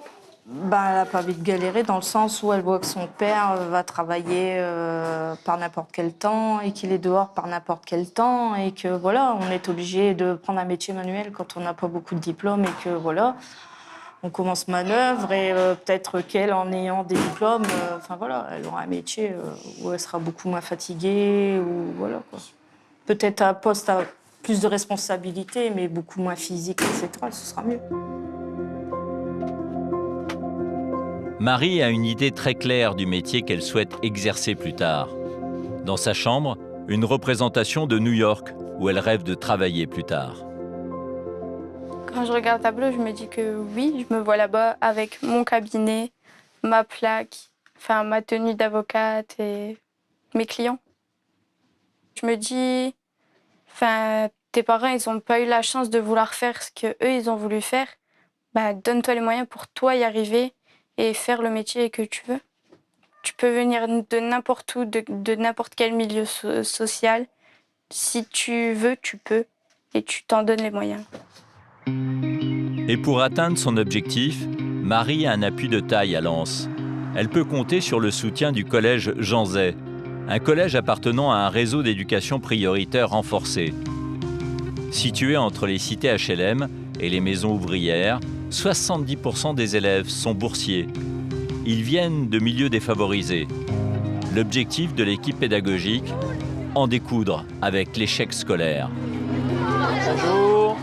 Elle n'a pas envie de galérer dans le sens où elle voit que son père va travailler par n'importe quel temps et qu'il est dehors par n'importe quel temps et que voilà, on est obligé de prendre un métier manuel quand on n'a pas beaucoup de diplômes et que voilà, on commence manœuvre et peut-être qu'elle, en ayant des diplômes, elle aura un métier où elle sera beaucoup moins fatiguée ou voilà quoi. Peut-être un poste à plus de responsabilités, mais beaucoup moins physique, etc. Ce sera mieux. Marie a une idée très claire du métier qu'elle souhaite exercer plus tard. Dans sa chambre, une représentation de New York, où elle rêve de travailler plus tard. Quand je regarde le tableau, je me dis que oui, je me vois là-bas avec mon cabinet, ma plaque, ma tenue d'avocate et mes clients. Je me dis, enfin, tes parents, ils n'ont pas eu la chance de vouloir faire ce qu'eux, ils ont voulu faire, bah, donne-toi les moyens pour toi y arriver et faire le métier que tu veux. Tu peux venir de n'importe où, de n'importe quel milieu social. Si tu veux, tu peux et tu t'en donnes les moyens. Et pour atteindre son objectif, Marie a un appui de taille à Lens. Elle peut compter sur le soutien du collège Jean Zay, un collège appartenant à un réseau d'éducation prioritaire renforcé. Situé entre les cités HLM et les maisons ouvrières, 70% des élèves sont boursiers. Ils viennent de milieux défavorisés. L'objectif de l'équipe pédagogique, en découdre avec l'échec scolaire. Bonjour.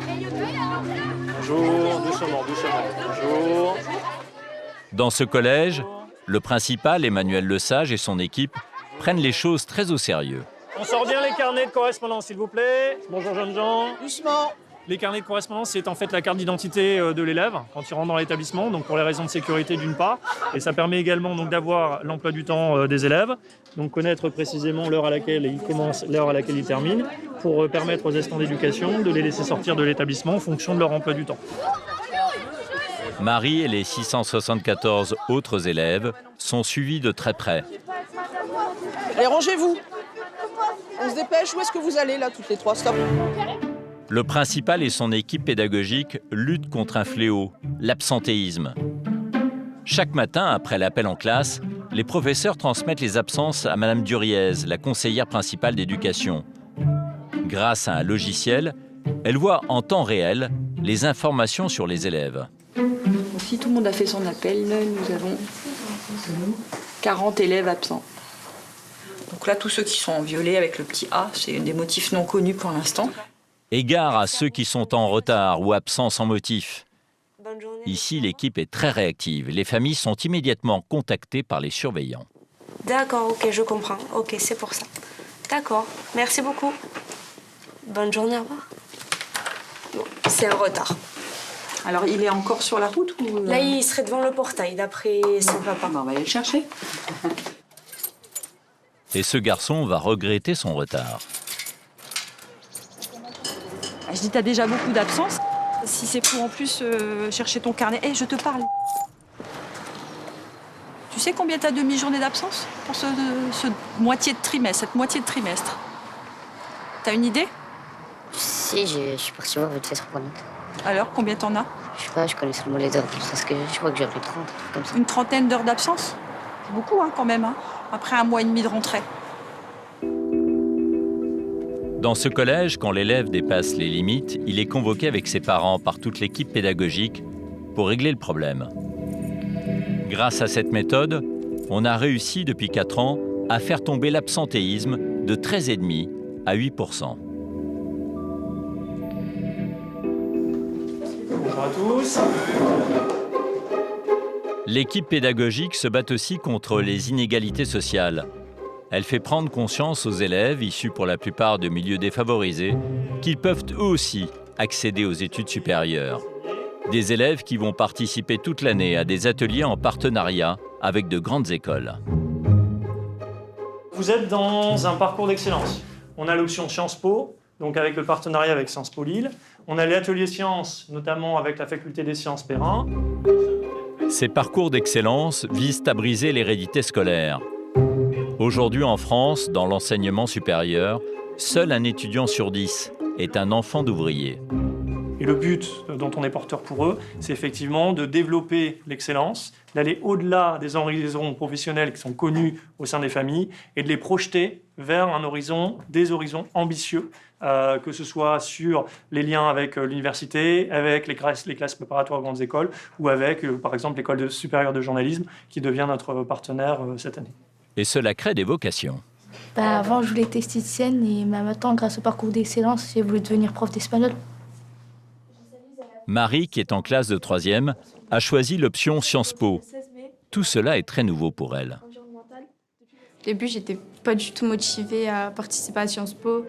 Bonjour, doucement, bonjour. Dans ce collège, le principal, Emmanuel Lesage, et son équipe prennent les choses très au sérieux. On sort bien les carnets de correspondance, s'il vous plaît. Bonjour, jeunes gens. Doucement. Les carnets de correspondance, c'est en fait la carte d'identité de l'élève quand il rentre dans l'établissement, donc pour les raisons de sécurité d'une part. Et ça permet également donc d'avoir l'emploi du temps des élèves, donc connaître précisément l'heure à laquelle ils commencent, l'heure à laquelle ils terminent, pour permettre aux assistants d'éducation de les laisser sortir de l'établissement en fonction de leur emploi du temps. Marie et les 674 autres élèves sont suivis de très près. Allez, rangez-vous. On se dépêche. Où est-ce que vous allez, là, toutes les trois? Stop. Le principal et son équipe pédagogique luttent contre un fléau, l'absentéisme. Chaque matin, après l'appel en classe, les professeurs transmettent les absences à Madame Duriez, la conseillère principale d'éducation. Grâce à un logiciel, elle voit en temps réel les informations sur les élèves. Si tout le monde a fait son appel, nous avons 40 élèves absents. Donc là, tous ceux qui sont en violet avec le petit A, c'est des motifs non connus pour l'instant. Égard à ceux qui sont en retard ou absents sans motif. Ici, l'équipe est très réactive. Les familles sont immédiatement contactées par les surveillants. D'accord, ok, je comprends. Ok, c'est pour ça. D'accord, merci beaucoup. Bonne journée, au revoir. Bon, c'est un retard. Alors, il est encore sur la route ou... Là, il serait devant le portail, d'après son papa. On va aller le chercher. Et ce garçon va regretter son retard. Je dis, t'as déjà beaucoup d'absence. Si c'est pour en plus chercher ton carnet... Hé, je te parle. Tu sais combien t'as demi-journée d'absence pour ce moitié de trimestre, cette moitié de trimestre? T'as une idée? Si, je suis partie voir vite fait sur Internet. Alors, combien t'en as? Je sais pas, je connais seulement les heures. Parce que je crois que j'ai plus de 30, comme ça. Une trentaine d'heures d'absence? C'est beaucoup, hein, quand même, hein, après 1 mois et demi de rentrée. Dans ce collège, quand l'élève dépasse les limites, il est convoqué avec ses parents par toute l'équipe pédagogique pour régler le problème. Grâce à cette méthode, on a réussi depuis 4 ans à faire tomber l'absentéisme de 13,5 à 8%. Bonjour à tous. L'équipe pédagogique se bat aussi contre les inégalités sociales. Elle fait prendre conscience aux élèves, issus pour la plupart de milieux défavorisés, qu'ils peuvent eux aussi accéder aux études supérieures. Des élèves qui vont participer toute l'année à des ateliers en partenariat avec de grandes écoles. Vous êtes dans un parcours d'excellence. On a l'option Sciences Po, donc avec le partenariat avec Sciences Po Lille. On a les ateliers sciences, notamment avec la faculté des sciences Perrin. Ces parcours d'excellence visent à briser l'hérédité scolaire. Aujourd'hui en France, dans l'enseignement supérieur, seul un étudiant sur 10 est un enfant d'ouvrier. Et le but dont on est porteur pour eux, c'est effectivement de développer l'excellence, d'aller au-delà des horizons professionnels qui sont connus au sein des familles et de les projeter vers des horizons ambitieux, que ce soit sur les liens avec l'université, avec les classes préparatoires aux grandes écoles ou avec, par exemple, l'école supérieure de journalisme qui devient notre partenaire cette année. Et cela crée des vocations. Avant, je voulais être esthéticienne et maintenant, grâce au parcours d'excellence, j'ai voulu devenir prof d'espagnol. Marie, qui est en classe de 3e, a choisi l'option Sciences Po. Tout cela est très nouveau pour elle. Au début, j'étais pas du tout motivée à participer à Sciences Po.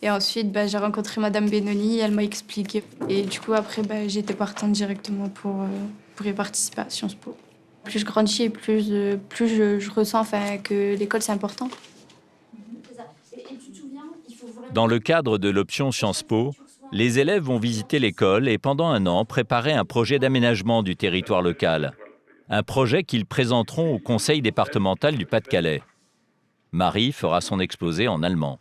Et ensuite, j'ai rencontré Madame Benoni, elle m'a expliqué. Et du coup, après, j'étais partante directement pour y participer à Sciences Po. Plus je grandis et plus je ressens que l'école, c'est important. Dans le cadre de l'option Sciences Po, les élèves vont visiter l'école et pendant un an préparer un projet d'aménagement du territoire local. Un projet qu'ils présenteront au conseil départemental du Pas-de-Calais. Marie fera son exposé en allemand.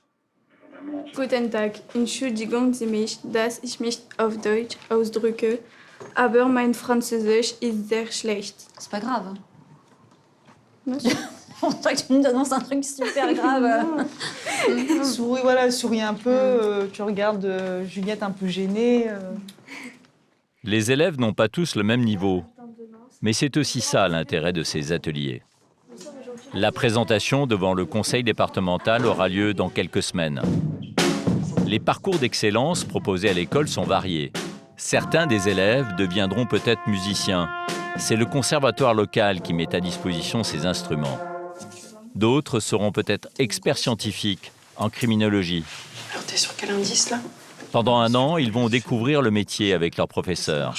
Guten Tag, Entschuldigung Sie mich, dass ich mich auf Deutsch ausdrücke, aber mein Französisch ist sehr schlecht. C'est pas grave. On dirait que tu nous annonces un truc super grave. Souris un peu, tu regardes Juliette un peu gênée. Les élèves n'ont pas tous le même niveau, mais c'est aussi ça l'intérêt de ces ateliers. La présentation devant le conseil départemental aura lieu dans quelques semaines. Les parcours d'excellence proposés à l'école sont variés. Certains des élèves deviendront peut-être musiciens. C'est le conservatoire local qui met à disposition ces instruments. D'autres seront peut-être experts scientifiques en criminologie. Alors t'es sur quel indice là? Pendant un an, ils vont découvrir le métier avec leurs professeurs.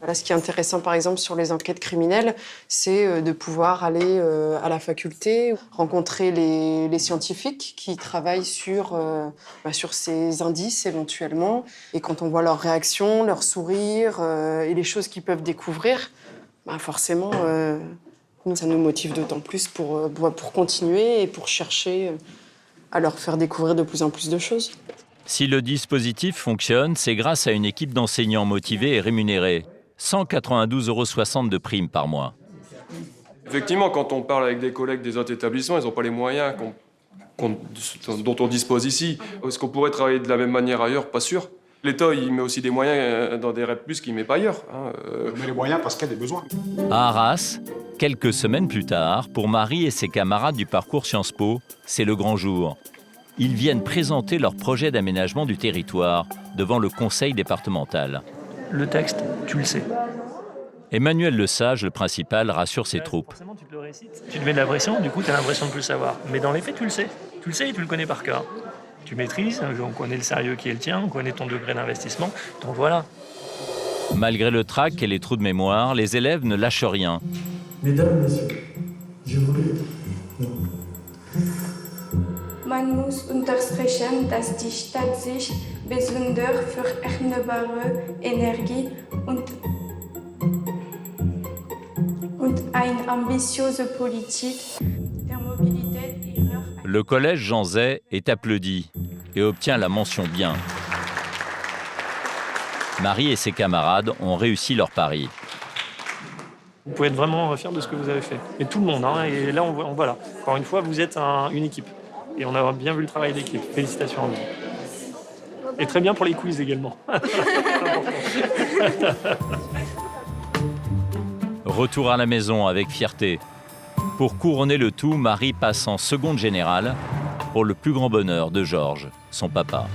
Voilà, ce qui est intéressant, par exemple, sur les enquêtes criminelles, c'est de pouvoir aller à la faculté, rencontrer les scientifiques qui travaillent sur ces indices éventuellement. Et quand on voit leurs réactions, leurs sourires et les choses qu'ils peuvent découvrir, forcément, ça nous motive d'autant plus pour continuer et pour chercher à leur faire découvrir de plus en plus de choses. Si le dispositif fonctionne, c'est grâce à une équipe d'enseignants motivés et rémunérés. 192,60 € de primes par mois. Effectivement, quand on parle avec des collègues des autres établissements, ils n'ont pas les moyens dont on dispose ici. Est-ce qu'on pourrait travailler de la même manière ailleurs? Pas sûr. L'État, il met aussi des moyens dans des REP+, qu'il ne met pas ailleurs. On met les moyens parce qu'il y a des besoins. À Arras, quelques semaines plus tard, pour Marie et ses camarades du parcours Sciences Po, c'est le grand jour. Ils viennent présenter leur projet d'aménagement du territoire devant le conseil départemental. Le texte, tu le sais. Emmanuel Lesage, le principal, rassure ses troupes. Forcément, tu te le récites. Tu te mets de la pression, du coup, tu as l'impression de plus le savoir. Mais dans les faits, tu le sais. Tu le sais et tu le connais par cœur. Tu maîtrises, on connaît le sérieux qui est le tien, on connaît ton degré d'investissement. Donc voilà. Malgré le trac et les trous de mémoire, les élèves ne lâchent rien. Mesdames, Messieurs, je voulais... Man muss unterstreichen, dass die Stadt sich besonders für erneuerbare Energie und eine ambitiöse Politik der Mobilität ihrer... Le collège Jean Zay est applaudi et obtient la mention bien. Marie et ses camarades ont réussi leur pari. Vous pouvez être vraiment fiers de ce que vous avez fait. Et tout le monde, hein, et là, on voit là. Encore une fois, vous êtes une équipe. Et on a bien vu le travail d'équipe. Félicitations à vous. Et très bien pour les quiz également. Retour à la maison avec fierté. Pour couronner le tout, Marie passe en seconde générale pour le plus grand bonheur de Georges, son papa.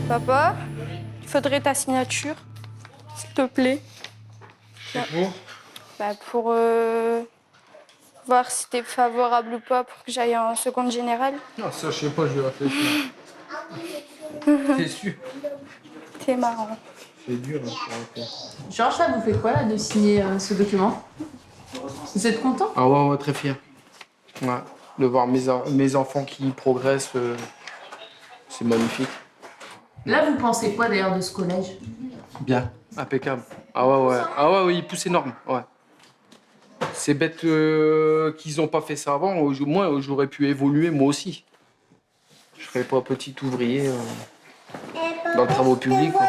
Papa, il faudrait ta signature, s'il te plaît. Pour voir si t'es favorable ou pas pour que j'aille en seconde générale. Non, ça, je sais pas, je vais réfléchir. T'es sûr? T'es marrant. C'est dur. Georges, là, vous faites quoi là de signer ce document? Vous êtes content? Ah ouais, très fier. Ouais, de voir mes enfants qui progressent, c'est magnifique. Là, vous pensez quoi d'ailleurs de ce collège? Bien, impeccable. Ah ouais, il pousse énorme, ouais. C'est bête qu'ils n'ont pas fait ça avant. Moi, j'aurais pu évoluer, moi aussi. Je serais pas petit ouvrier dans le travaux publics. Quoi.